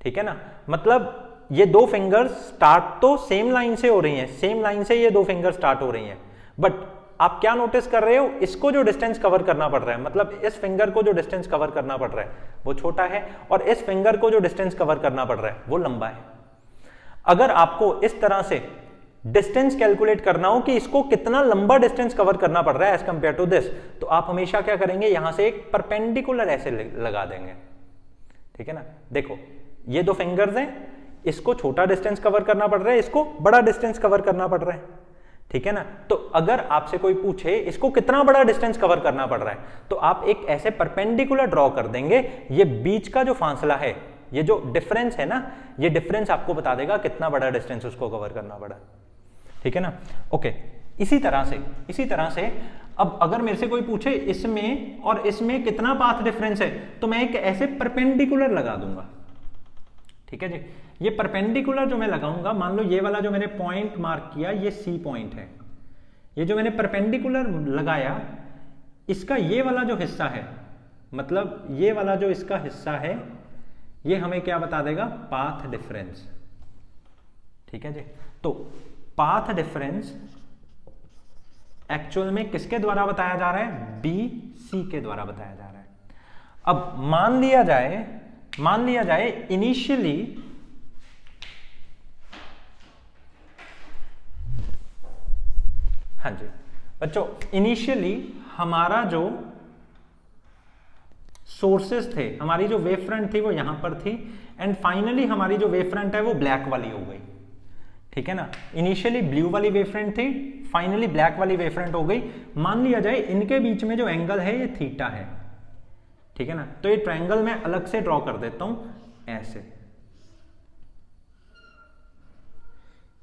ठीक है ना, मतलब ये दो फिंगर्स स्टार्ट तो सेम लाइन से हो रही हैं, सेम लाइन से ये दो फिंगर्स स्टार्ट हो रही हैं, बट आप क्या नोटिस कर रहे हो, इसको जो डिस्टेंस कवर करना पड़ रहा है, मतलब इस फिंगर को जो डिस्टेंस कवर करना पड़ रहा है वो छोटा है, और इस फिंगर को जो डिस्टेंस कवर करना पड़ रहा है वो लंबा है। अगर आपको इस तरह से डिस्टेंस कैलकुलेट करना हो कि इसको कितना लंबा डिस्टेंस कवर करना पड़ रहा है एज कंपेयर टू दिस, तो आप हमेशा क्या करेंगे, यहां से एक परपेंडिकुलर ऐसे लगा देंगे। ठीक है ना, देखो ये दो फिंगर्स हैं, इसको छोटा डिस्टेंस कवर करना पड़ रहा है, इसको बड़ा डिस्टेंस कवर करना पड़ रहा है। ठीक है ना, तो अगर आपसे कोई पूछे इसको कितना बड़ा डिस्टेंस कवर करना पड़ रहा है, तो आप एक ऐसे परपेंडिकुलर ड्रॉ कर देंगे, ये बीच का जो फासला है, ये जो डिफरेंस है ना, ये डिफरेंस आपको बता देगा कितना बड़ा डिस्टेंस उसको कवर करना पड़ा। ठीक है ना, ओके। इसी तरह से अब अगर मेरे से कोई पूछे इसमें और इसमें कितना पाथ डिफरेंस है, तो मैं एक ऐसे परपेंडिकुलर लगा दूंगा। ठीक है जी, ये परपेंडिकुलर जो मैं लगाऊंगा, मान लो ये वाला जो मैंने पॉइंट मार्क किया ये सी पॉइंट है, ये जो मैंने परपेंडिकुलर लगाया, इसका ये वाला जो हिस्सा है, मतलब ये वाला जो इसका हिस्सा है, ये हमें क्या बता देगा, पाथ डिफरेंस। ठीक है जी, तो पाथ डिफरेंस एक्चुअल में किसके द्वारा बताया जा रहा है, बी सी के द्वारा बताया जा रहा है। अब मान लिया जाए इनिशियली हाँ जी बच्चों, इनिशियली हमारा जो सोर्सेस थे, हमारी जो वेव फ्रंट थी वो यहां पर थी, एंड फाइनली हमारी जो वेव फ्रंट है वो ब्लैक वाली हो गई। ठीक है ना, इनिशियली ब्लू वाली वेव फ्रंट थी, फाइनली ब्लैक वाली वेव फ्रंट हो गई। मान लिया जाए इनके बीच में जो एंगल है ये थीटा है। ठीक है ना, तो ये ट्रायंगल मैं अलग से ड्रॉ कर देता हूं ऐसे,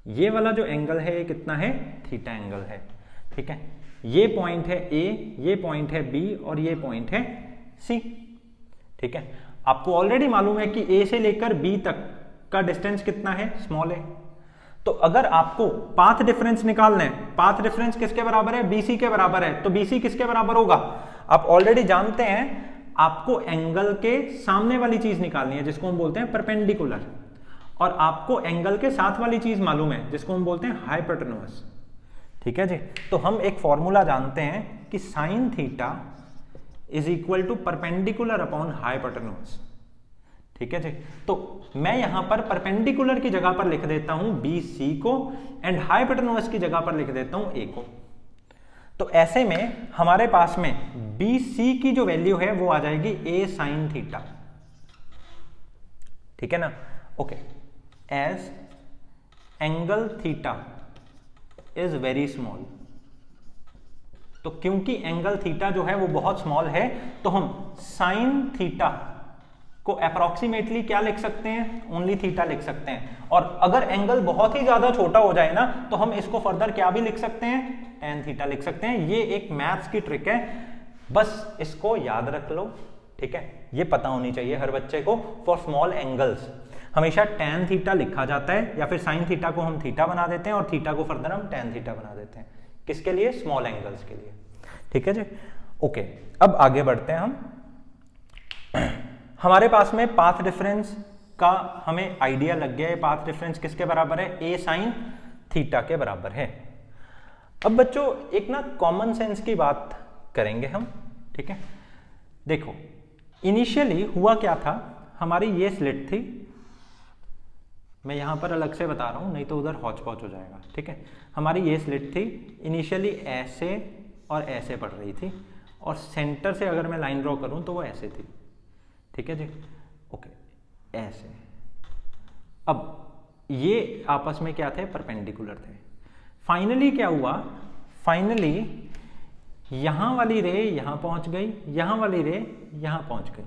ये वाला जो एंगल है ये कितना है, थीटा एंगल है। ठीक है, ये पॉइंट है ए, ये पॉइंट है बी, और ये पॉइंट है सी। ठीक है, आपको ऑलरेडी मालूम है कि ए से लेकर बी तक का डिस्टेंस कितना है, स्मॉल है। तो अगर आपको पाथ डिफरेंस निकालना है, पाथ डिफरेंस किसके बराबर है, बीसी के बराबर है, तो बीसी किसके बराबर होगा, आप ऑलरेडी जानते हैं, आपको एंगल के सामने वाली चीज निकालनी है जिसको हम बोलते हैं परपेंडिकुलर, और आपको एंगल के साथ वाली चीज मालूम है जिसको हम बोलते हैं हाइपोटेन्यूज। ठीक है जी, तो हम एक फॉर्मूला जानते हैं कि sine theta is equal to perpendicular upon hypotenuse. ठीक है जी, तो मैं यहां पर परपेंडिकुलर की जगह पर लिख देता हूं बी सी को, एंड हाइपोटेन्यूज की जगह पर लिख देता हूं ए को। तो ऐसे में हमारे पास में बी सी की जो वैल्यू है वो आ जाएगी ए साइन थीटा। ठीक है ना, okay. As angle theta is very small, तो क्योंकि एंगल थीटा जो है वो बहुत स्मॉल है, तो हम साइन थीटा को अप्रोक्सीमेटली क्या लिख सकते हैं, ओनली थीटा लिख सकते हैं। और अगर एंगल बहुत ही ज्यादा छोटा हो जाए ना, तो हम इसको फर्दर क्या भी लिख सकते हैं, टेन थीटा लिख सकते हैं। ये एक मैथ्स की ट्रिक है, बस इसको याद रख लो। ठीक है, ये पता होनी चाहिए हर बच्चे को। फॉर स्मॉल एंगल्स हमेशा टेन थीटा लिखा जाता है, या फिर साइन थीटा को हम थीटा बना देते हैं और थीटा को फर्दर हम टेन थीटा बना देते हैं। किसके लिए, स्मॉल एंगल्स के लिए। ठीक है जी, ओके। अब आगे बढ़ते हैं हम। हमारे पास में पाथ डिफरेंस का हमें आइडिया लग गया है, पाथ डिफरेंस किसके बराबर है, ए साइन थीटा के बराबर है। अब बच्चों एक ना कॉमन सेंस की बात करेंगे हम। ठीक है, देखो इनिशियली हुआ क्या था, हमारी ये स्लिट थी, मैं यहां पर अलग से बता रहा हूं नहीं तो उधर हौच पौच हो जाएगा। ठीक है, हमारी ये स्लिट थी, इनिशियली ऐसे और ऐसे पड़ रही थी, और सेंटर से अगर मैं लाइन ड्रॉ करूं तो वो ऐसे थी। ठीक है जी, ओके, ऐसे। अब ये आपस में क्या थे, परपेंडिकुलर थे। फाइनली क्या हुआ, फाइनली यहां वाली रे यहां पहुंच गई, यहां वाली रे यहां पहुंच गई।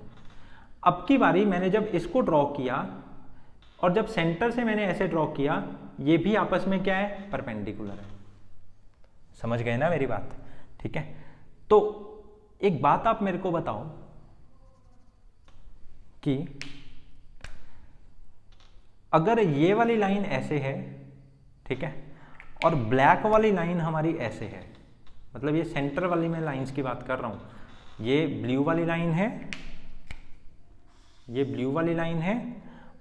अब की बारी मैंने जब इसको ड्रॉ किया और जब सेंटर से मैंने ऐसे ड्रॉ किया, ये भी आपस में क्या है, परपेंडिकुलर है। समझ गए ना मेरी बात? ठीक है, तो एक बात आप मेरे को बताओ कि अगर ये वाली लाइन ऐसे है, ठीक है, और ब्लैक वाली लाइन हमारी ऐसे है, मतलब ये सेंटर वाली मैं लाइंस की बात कर रहा हूं, ये ब्लू वाली लाइन है, ये ब्लू वाली लाइन है,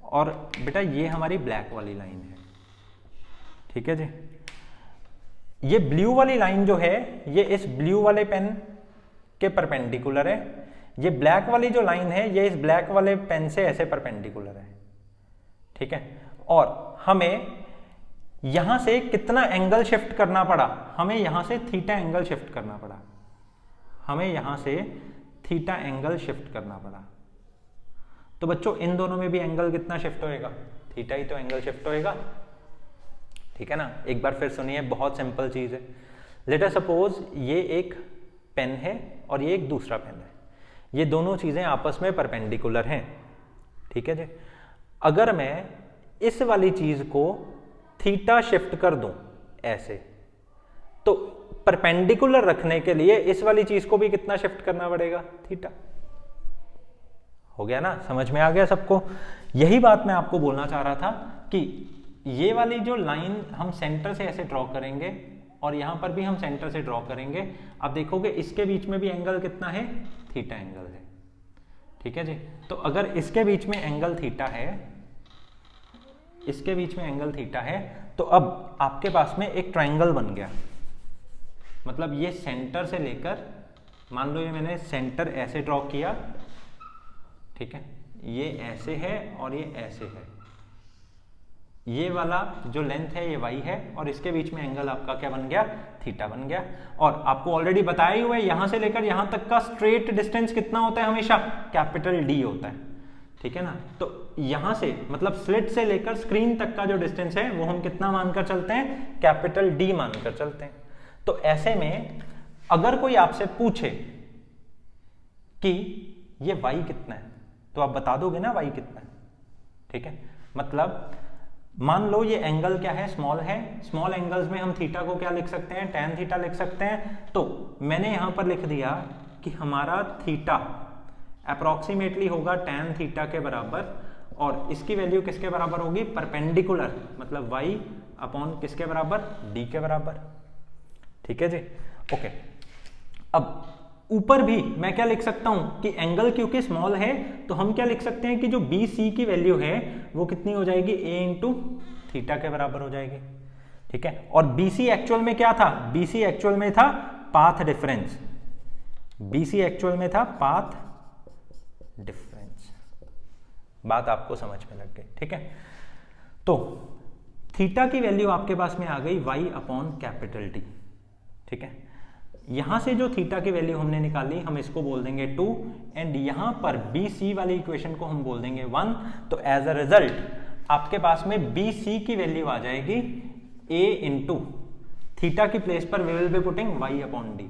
और बेटा ये हमारी ब्लैक वाली लाइन है। ठीक है जी, ये ब्लू वाली लाइन जो है ये इस ब्लू वाले पेन के परपेंडिकुलर है, ये ब्लैक वाली जो लाइन है ये इस ब्लैक वाले पेन से ऐसे परपेंडिकुलर है। ठीक है, और हमें यहां से कितना एंगल शिफ्ट करना पड़ा, हमें यहां से थीटा एंगल शिफ्ट करना पड़ा, हमें यहां से थीटा एंगल शिफ्ट करना पड़ा। तो बच्चों इन दोनों में भी एंगल कितना शिफ्ट होएगा, थीटा ही तो एंगल शिफ्ट होएगा। ठीक है ना, एक बार फिर सुनिए, बहुत सिंपल चीज है। लेट अस सपोज ये एक पेन है और ये एक दूसरा पेन है, ये दोनों चीजें आपस में परपेंडिकुलर हैं। ठीक है जी, अगर मैं इस वाली चीज को थीटा शिफ्ट कर दूं ऐसे, तो परपेंडिकुलर रखने के लिए इस वाली चीज को भी कितना शिफ्ट करना पड़ेगा, थीटा। हो गया ना, समझ में आ गया सबको? यही बात मैं आपको बोलना चाह रहा था कि ये वाली जो लाइन हम सेंटर से ऐसे ड्रॉ करेंगे और यहां पर भी हम सेंटर से ड्रॉ करेंगे, आप देखोगे इसके बीच में भी एंगल कितना है, थीटा एंगल है। ठीक है जी, तो अगर इसके बीच में एंगल थीटा है, इसके बीच में एंगल थीटा है, तो अब आपके पास में एक ट्रायंगल बन गया। मतलब ये सेंटर से लेकर, मान लो ये मैंने सेंटर ऐसे ड्रॉ किया, ठीक है, ये ऐसे है और ये ऐसे है, ये वाला जो लेंथ है ये y है और इसके बीच में एंगल आपका क्या बन गया, थीटा बन गया। और आपको ऑलरेडी बताया ही हुआ है, यहां से लेकर यहां तक का स्ट्रेट डिस्टेंस कितना होता है, हमेशा कैपिटल D होता है। ठीक है ना, तो यहां से मतलब स्लिट से लेकर स्क्रीन तक का जो डिस्टेंस है वो हम कितना मानकर चलते हैं, कैपिटल D मानकर चलते हैं। तो ऐसे में अगर कोई आपसे पूछे कि ये y कितना है, तो आप बता दोगे ना y कितना है। ठीक है, मतलब मान लो ये एंगल क्या है, स्मॉल है, स्मॉल एंगल्स में हम थीटा को क्या लिख सकते हैं, tan थीटा लिख सकते हैं। तो मैंने यहां पर लिख दिया कि हमारा थीटा अप्रोक्सीमेटली होगा tan थीटा के बराबर, और इसकी वैल्यू किसके बराबर होगी, परपेंडिकुलर, मतलब y अपॉन किसके बराबर, d के बराबर। ठीक है जी, ओके। अब ऊपर भी मैं क्या लिख सकता हूं कि एंगल क्योंकि स्मॉल है तो हम क्या लिख सकते हैं कि जो बी सी की वैल्यू है वो कितनी हो जाएगी, a इंटू थीटा के बराबर हो जाएगी। ठीक है, और बी सी एक्चुअल में क्या था, बी सी एक्चुअल में था path difference, B C actual में था पाथ डिफरेंस। बात आपको समझ में लग गई? ठीक है, तो थीटा की वैल्यू आपके पास में आ गई y अपॉन कैपिटल T। ठीक है, यहां से जो थीटा की वैल्यू हमने निकाली हम इसको बोल देंगे 2, एंड यहां पर बी सी वाली इक्वेशन को हम बोल देंगे 1। तो एज अ रिजल्ट आपके पास में बी सी की वैल्यू आ जाएगी a इंटू थीटा की प्लेस पर we will be putting y upon D.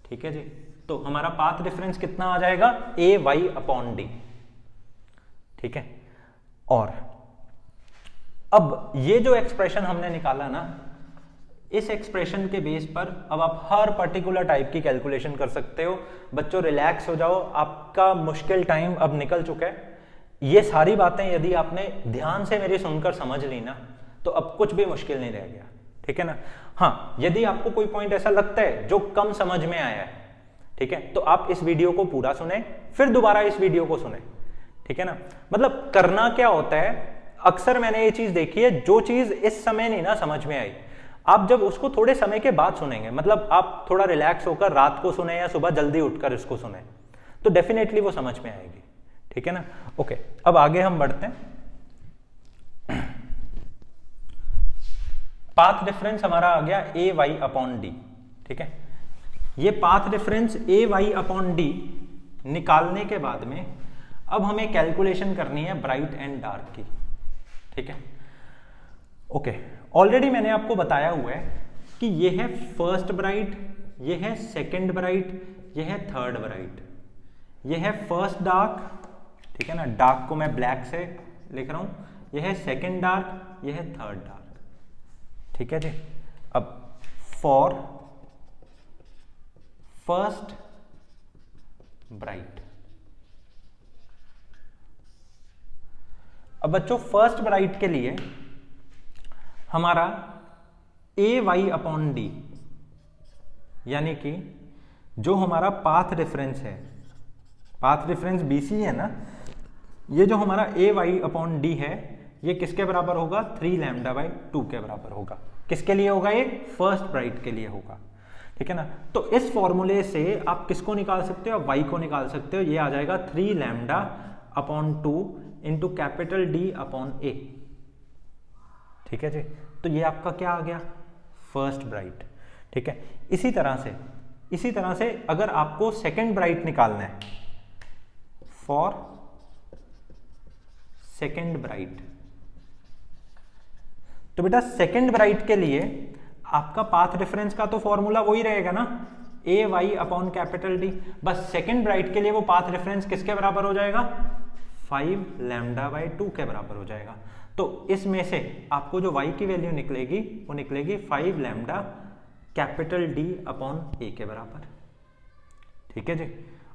ठीक है जी, तो हमारा पाथ डिफरेंस कितना आ जाएगा, a y अपॉन डी। ठीक है, और अब ये जो एक्सप्रेशन हमने निकाला ना, इस एक्सप्रेशन के बेस पर अब आप हर पर्टिकुलर टाइप की कैलकुलेशन कर सकते हो। बच्चों रिलैक्स हो जाओ, आपका मुश्किल टाइम अब निकल चुका है। ये सारी बातें यदि आपने ध्यान से मेरी सुनकर समझ ली ना, तो अब कुछ भी मुश्किल नहीं रह गया। ठीक है ना, हाँ, यदि आपको कोई पॉइंट ऐसा लगता है जो कम समझ में आया है, ठीक है, तो आप इस वीडियो को पूरा सुने, फिर दोबारा इस वीडियो को सुने। ठीक है ना, मतलब करना क्या होता है, अक्सर मैंने ये चीज देखी है, जो चीज इस समय नहीं ना समझ में आई, आप जब उसको थोड़े समय के बाद सुनेंगे, मतलब आप थोड़ा रिलैक्स होकर रात को सुने या सुबह जल्दी उठकर इसको सुने, तो डेफिनेटली वो समझ में आएगी। ठीक है ना, ओके। अब आगे हम बढ़ते हैं। पाथ डिफरेंस हमारा आ गया ए वाई अपॉन डी। ठीक है, ये पाथ डिफरेंस ए वाई अपॉन डी निकालने के बाद में अब हमें कैलकुलेशन करनी है ब्राइट एंड डार्क की। ठीक है, ओके। ऑलरेडी मैंने आपको बताया हुआ है कि ये है फर्स्ट ब्राइट ये है सेकंड ब्राइट, ये है थर्ड ब्राइट, ये है फर्स्ट डार्क, ठीक है ना, डार्क को मैं ब्लैक से लिख रहा हूं, ये है सेकंड डार्क, ये है थर्ड डार्क, ठीक है जी। अब फॉर फर्स्ट ब्राइट, अब बच्चों फर्स्ट ब्राइट के लिए हमारा ए वाई अपॉन डी, यानी कि जो हमारा पाथ रेफरेंस है, पाथ रेफरेंस BC है ना, ये जो हमारा ए वाई अपॉन डी है ये किसके बराबर होगा, 3 लैम्डा बाई 2 के बराबर होगा। किसके लिए होगा, ये फर्स्ट ब्राइट के लिए होगा, ठीक है ना। तो इस फॉर्मूले से आप किसको निकाल सकते हो, वाई को निकाल सकते हो। ये आ जाएगा 3 lambda upon 2 into capital D upon A, ठीक है जी। तो ये आपका क्या आ गया, फर्स्ट ब्राइट, ठीक है। इसी तरह से अगर आपको सेकंड ब्राइट निकालना है, फॉर सेकंड ब्राइट, तो बेटा सेकंड ब्राइट के लिए आपका पाथ रेफरेंस का तो फॉर्मूला वही रहेगा ना, ए वाई अपॉन कैपिटल डी। बस सेकंड ब्राइट के लिए वो पाथ रेफरेंस किसके बराबर हो जाएगा, 5 लैम्डा बाई 2 के बराबर हो जाएगा। तो इसमें से आपको जो y की वैल्यू निकलेगी वो निकलेगी 5 लैम्डा कैपिटल D अपॉन ए के बराबर, ठीक है जी।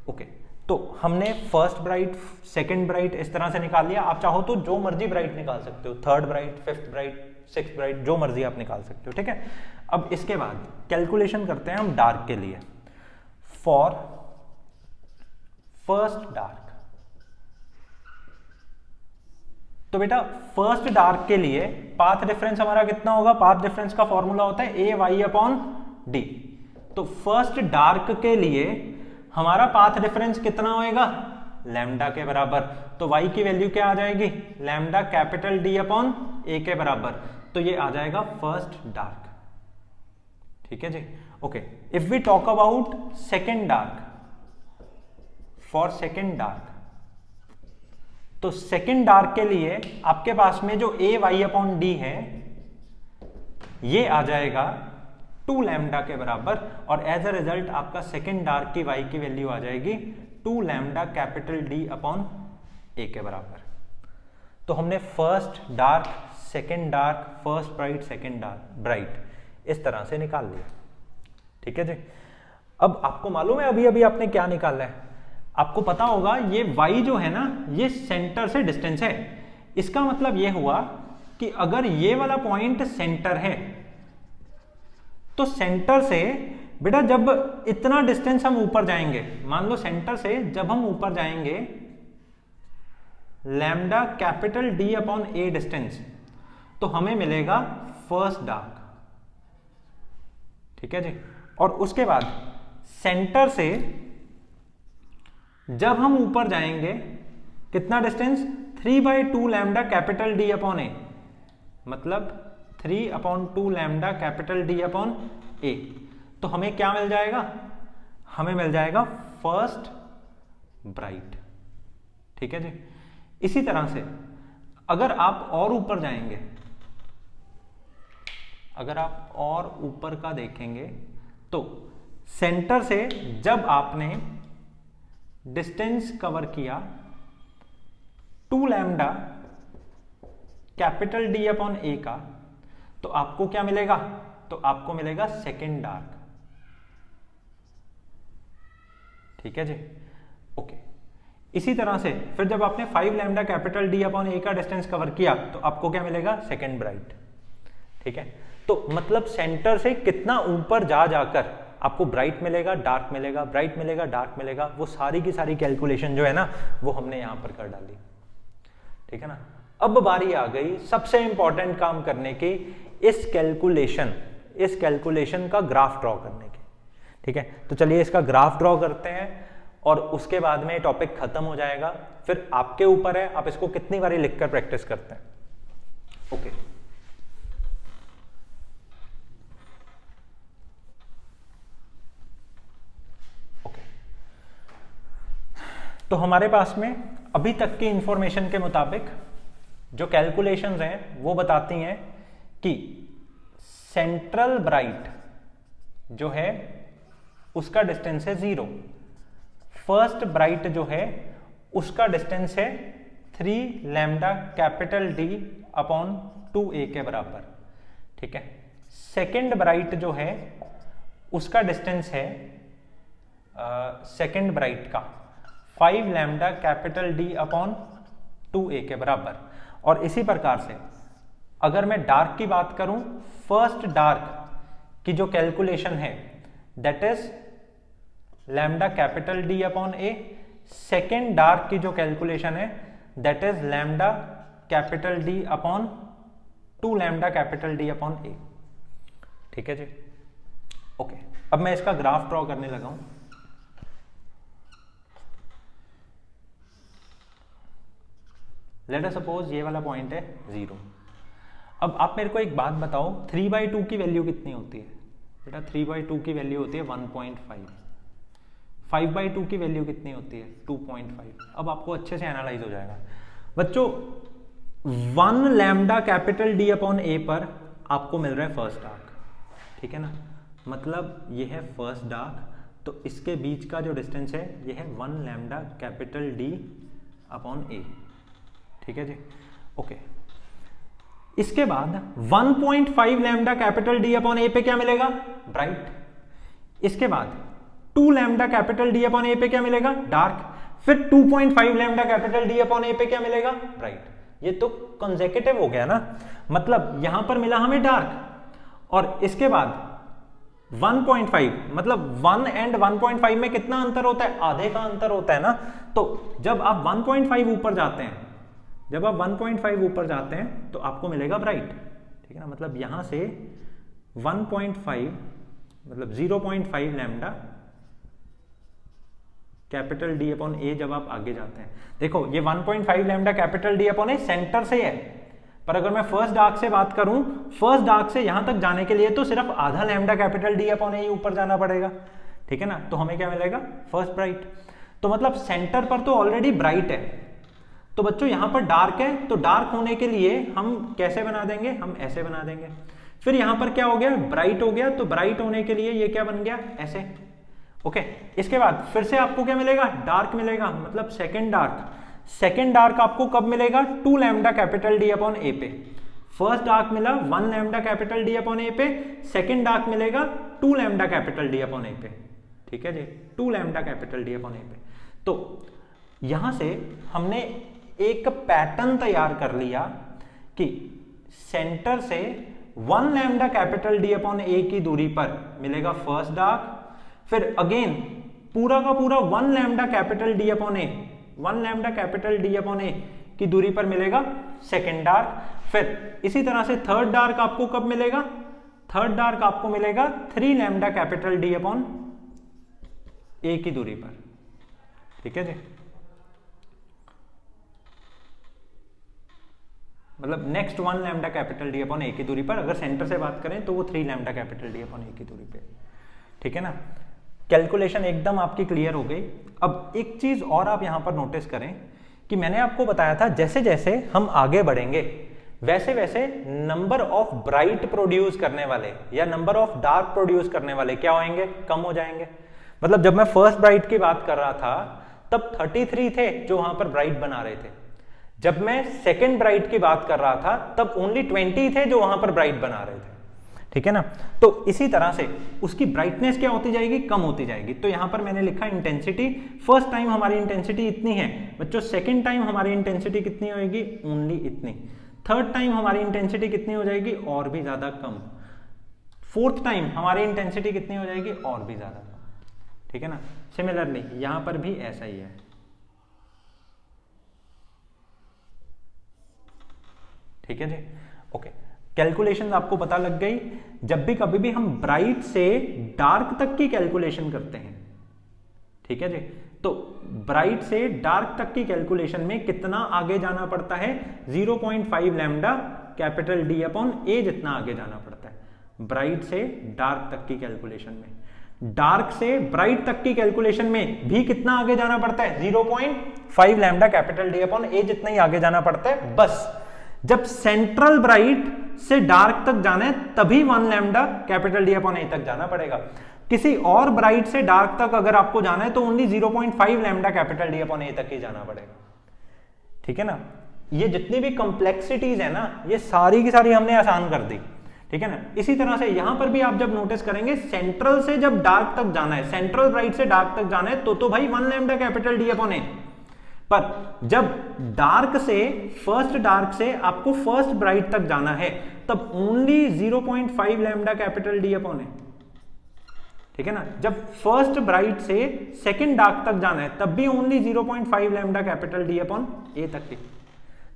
ओके, तो हमने फर्स्ट ब्राइट, सेकंड ब्राइट इस तरह से निकाल लिया। आप चाहो तो जो मर्जी ब्राइट निकाल सकते हो, third bright, fifth bright, sixth bright, जो मर्जी आप निकाल सकते हो, ठीक है। अब इसके बाद कैलकुलेशन करते हैं हम डार्क के लिए। फॉर फर्स्ट डार्क, तो बेटा फर्स्ट डार्क के लिए पाथ डिफरेंस हमारा कितना होगा, पाथ डिफरेंस का फॉर्मूला होता है ए वाई अपॉन डी। तो फर्स्ट डार्क के लिए हमारा पाथ डिफरेंस कितना होएगा, लैम्डा के बराबर। तो y की वैल्यू क्या आ जाएगी, लैम्डा कैपिटल D अपॉन ए के बराबर। तो ये आ जाएगा फर्स्ट डार्क, ठीक है जी। Okay, if we talk about second dark, for second dark, तो सेकेंड डार्क के लिए आपके पास में जो ए वाई अपॉन डी है ये आ जाएगा 2 लैम्डा के बराबर, और एज अ रिजल्ट आपका सेकेंड डार्क की y की वैल्यू आ जाएगी 2 लैम्डा कैपिटल D अपॉन ए के बराबर। तो हमने first dark, second dark, first bright, second dark bright इस तरह से निकाल लिया, ठीक है जी। अब आपको मालूम है अभी अभी आपने क्या निकाला है, आपको पता होगा ये y जो है ना ये सेंटर से डिस्टेंस है। इसका मतलब ये हुआ कि अगर ये वाला पॉइंट सेंटर है तो सेंटर से बेटा जब इतना डिस्टेंस हम ऊपर जाएंगे, मान लो सेंटर से जब हम ऊपर जाएंगे लैम्डा कैपिटल D अपॉन ए डिस्टेंस, तो हमें मिलेगा फर्स्ट डार्क, ठीक है जी। और उसके बाद सेंटर से जब हम ऊपर जाएंगे कितना distance, 3/2 lambda capital D upon A, मतलब 3/2 lambda capital D upon A. तो हमें क्या मिल जाएगा, हमें मिल जाएगा फर्स्ट ब्राइट, ठीक है जी। इसी तरह से अगर आप और ऊपर जाएंगे, अगर आप और ऊपर का देखेंगे तो सेंटर से जब आपने डिस्टेंस कवर किया 2 लैम्डा कैपिटल D अपॉन ए का, तो आपको क्या मिलेगा, तो आपको मिलेगा सेकेंड डार्क, ठीक है जी। ओके, इसी तरह से फिर जब आपने 5 लैम्डा कैपिटल D अपॉन ए का डिस्टेंस कवर किया तो आपको क्या मिलेगा, सेकेंड ब्राइट, ठीक है। तो मतलब सेंटर से कितना ऊपर जा जाकर आपको ब्राइट मिलेगा, डार्क मिलेगा, ब्राइट मिलेगा, डार्क मिलेगा, वो सारी की सारी कैलकुलेशन जो है ना वो हमने यहां पर कर डाली, ठीक है ना। अब बारी आ गई सबसे इंपॉर्टेंट काम करने की, इस कैलकुलेशन का ग्राफ ड्रॉ करने की, ठीक है। तो चलिए इसका ग्राफ ड्रॉ करते हैं और उसके बाद में टॉपिक खत्म हो जाएगा। फिर आपके ऊपर है आप इसको कितनी बारी लिखकर प्रैक्टिस करते हैं। ओके, तो हमारे पास में अभी तक की इंफॉर्मेशन के मुताबिक जो कैलकुलेशंस हैं वो बताती हैं कि सेंट्रल ब्राइट जो है उसका डिस्टेंस है 0। फर्स्ट ब्राइट जो है उसका डिस्टेंस है 3 lambda capital D upon 2a के बराबर, ठीक है। सेकेंड ब्राइट जो है उसका डिस्टेंस है सेकेंड ब्राइट का 5 lambda capital D upon 2a के बराबर। और इसी प्रकार से अगर मैं डार्क की बात करूं, फर्स्ट डार्क की जो कैलकुलेशन है that is lambda capital D upon a, second dark की जो कैलकुलेशन है that is lambda capital D upon 2 lambda capital D upon a, ठीक है जी। ओके, अब मैं इसका ग्राफ ड्रॉ करने लगा हूं। लेट अस सपोज ये वाला पॉइंट है 0। अब आप मेरे को एक बात बताओ, 3/2 की वैल्यू कितनी होती है बेटा? 3/2 की वैल्यू होती है 1.5। 5/2 की वैल्यू कितनी होती है? 2.5। अब आपको अच्छे से एनालाइज हो जाएगा बच्चों। 1 lambda capital D upon a पर आपको मिल रहा है फर्स्ट डार्क, ठीक है ना। मतलब ये है फर्स्ट डार्क, तो इसके बीच का जो डिस्टेंस है ये है 1 lambda capital D upon a, ठीक है जी। ओके, इसके बाद 1.5 lambda capital D upon a पे क्या मिलेगा? ब्राइट। इसके बाद 2 lambda capital D upon a पे क्या मिलेगा? डार्क। फिर 2.5 lambda capital D upon a पे क्या मिलेगा? ब्राइट। ये तो कंसेक्यूटिव हो गया ना, मतलब यहां पर मिला हमें डार्क और इसके बाद 1.5, मतलब 1 एंड 1.5 में कितना अंतर होता है? आधे का अंतर होता है ना। तो जब आप 1.5 ऊपर जाते हैं, जब आप 1.5 ऊपर जाते हैं तो आपको मिलेगा ब्राइट, ठीक है ना। मतलब यहां से 1.5 मतलब 0.5 lambda capital D upon a जब आप आगे जाते हैं, देखो ये 1.5 lambda capital D upon a centre से है, पर अगर मैं फर्स्ट डार्क से बात करूं, फर्स्ट डार्क से यहां तक जाने के लिए तो सिर्फ आधा lambda capital D upon a ऊपर जाना पड़ेगा, ठीक है ना। तो हमें क्या मिलेगा? First bright. तो मतलब सेंटर पर तो ऑलरेडी ब्राइट है, तो बच्चों यहां पर डार्क है, तो डार्क होने के लिए हम कैसे बना देंगे? हम ऐसे बना देंगे। फिर यहां पर क्या हो गया? ब्राइट हो गया, तो ब्राइट होने के लिए ये क्या बन गया? ऐसे। ओके, इसके बाद फिर से आपको क्या मिलेगा? डार्क मिलेगा, मतलब सेकेंड डार्क। सेकेंड डार्क आपको कब मिलेगा? 2 lambda capital D upon a पे। फर्स्ट डार्क मिला 1 lambda capital D upon a पे, सेकेंड डार्क मिलेगा 2 lambda capital D upon a पे, ठीक है जी, 2 lambda capital D upon a पे। तो यहां से हमने एक पैटर्न तैयार कर लिया कि सेंटर से 1 lambda capital D upon a की दूरी पर मिलेगा फर्स्ट डार्क, फिर अगेन पूरा का पूरा 1 lambda capital D upon a, 1 lambda capital D upon a की दूरी पर मिलेगा सेकेंड डार्क। फिर इसी तरह से थर्ड डार्क आपको कब मिलेगा? थर्ड डार्क आपको मिलेगा 3 lambda capital D upon a की दूरी पर, ठीक है जी। मतलब next 1 lambda capital D upon a की दूरी पर, अगर सेंटर से बात करें तो वो 3 lambda capital D upon a की दूरी पे, ठीक है ना। कैलकुलेशन एकदम आपकी क्लियर हो गई। अब एक चीज और आप यहां पर नोटिस करें कि मैंने आपको बताया था जैसे जैसे हम आगे बढ़ेंगे वैसे वैसे नंबर ऑफ ब्राइट प्रोड्यूस करने वाले या नंबर ऑफ डार्क प्रोड्यूस करने वाले क्या होंगे? कम हो जाएंगे। मतलब जब मैं फर्स्ट ब्राइट की बात कर रहा था तब 33 थे जो वहां पर ब्राइट बना रहे थे। जब मैं सेकेंड ब्राइट की बात कर रहा था तब ओनली 20 थे जो वहां पर ब्राइट बना रहे थे, ठीक है ना। तो इसी तरह से उसकी ब्राइटनेस क्या होती जाएगी? कम होती जाएगी। तो यहां पर मैंने लिखा इंटेंसिटी। फर्स्ट टाइम हमारी इंटेंसिटी इतनी है बच्चों, सेकेंड टाइम हमारी इंटेंसिटी कितनी होगी? ओनली इतनी। थर्ड टाइम हमारी इंटेंसिटी कितनी हो जाएगी? और भी ज्यादा कम। फोर्थ टाइम हमारी इंटेंसिटी कितनी हो जाएगी? और भी ज्यादा कम, ठीक है ना। सिमिलरली यहां पर भी ऐसा ही है, ठीक है जी। ओके, कैलकुलेशन आपको पता लग गई। जब भी कभी भी हम ब्राइट से डार्क तक की कैलकुलेशन करते हैं, ठीक है जी, तो ब्राइट से डार्क तक की कैलकुलेशन में कितना आगे जाना पड़ता है? 0.5 lambda capital D upon a जितना आगे जाना पड़ता है ब्राइट से डार्क तक की कैलकुलेशन में। डार्क से ब्राइट तक की कैलकुलेशन में भी कितना आगे जाना पड़ता है? 0.5 lambda capital D upon a जितना ही आगे जाना पड़ता है। बस जब सेंट्रल ब्राइट से डार्क तक जाना है तभी 1 lambda capital D upon a तक जाना पड़ेगा। किसी और ब्राइट से डार्क तक अगर आपको जाना है तो only 0.5 lambda capital D upon A तक ही जाना पड़ेगा, ठीक है ना। ये जितनी भी कॉम्प्लेक्सिटीज है ना, ये सारी की सारी हमने आसान कर दी, ठीक है ना। इसी तरह से यहां पर भी आप जब नोटिस करेंगे, सेंट्रल से जब डार्क तक जाना है, सेंट्रल ब्राइट से डार्क तक जाना है तो भाई 1 लैम्डा कैपिटल डी अपॉन ए, पर जब डार्क से, फर्स्ट डार्क से आपको फर्स्ट ब्राइट तक जाना है तब only 0.5 lambda capital D upon A, ठीक है ना। जब फर्स्ट ब्राइट से सेकंड डार्क तक जाना है तब भी only 0.5 lambda capital D upon A तक ही।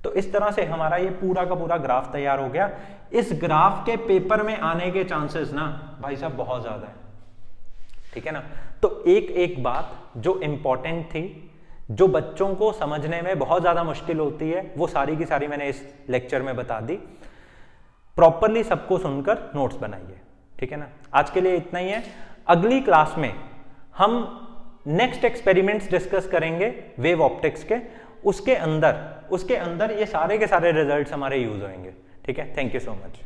तो इस तरह से हमारा ये पूरा का पूरा ग्राफ तैयार हो गया। इस ग्राफ के पेपर में आने के चांसेस ना भाई साहब बहुत ज्यादा है, ठीक है ना। तो एक एक बात जो इंपॉर्टेंट थी, जो बच्चों को समझने में बहुत ज्यादा मुश्किल होती है, वो सारी की सारी मैंने इस लेक्चर में बता दी। प्रॉपरली सबको सुनकर नोट्स बनाइए, ठीक है ना। आज के लिए इतना ही है। अगली क्लास में हम नेक्स्ट एक्सपेरिमेंट्स डिस्कस करेंगे वेव ऑप्टिक्स के, उसके अंदर ये सारे के सारे रिजल्ट्स हमारे यूज होंगे, ठीक है। Thank you so much.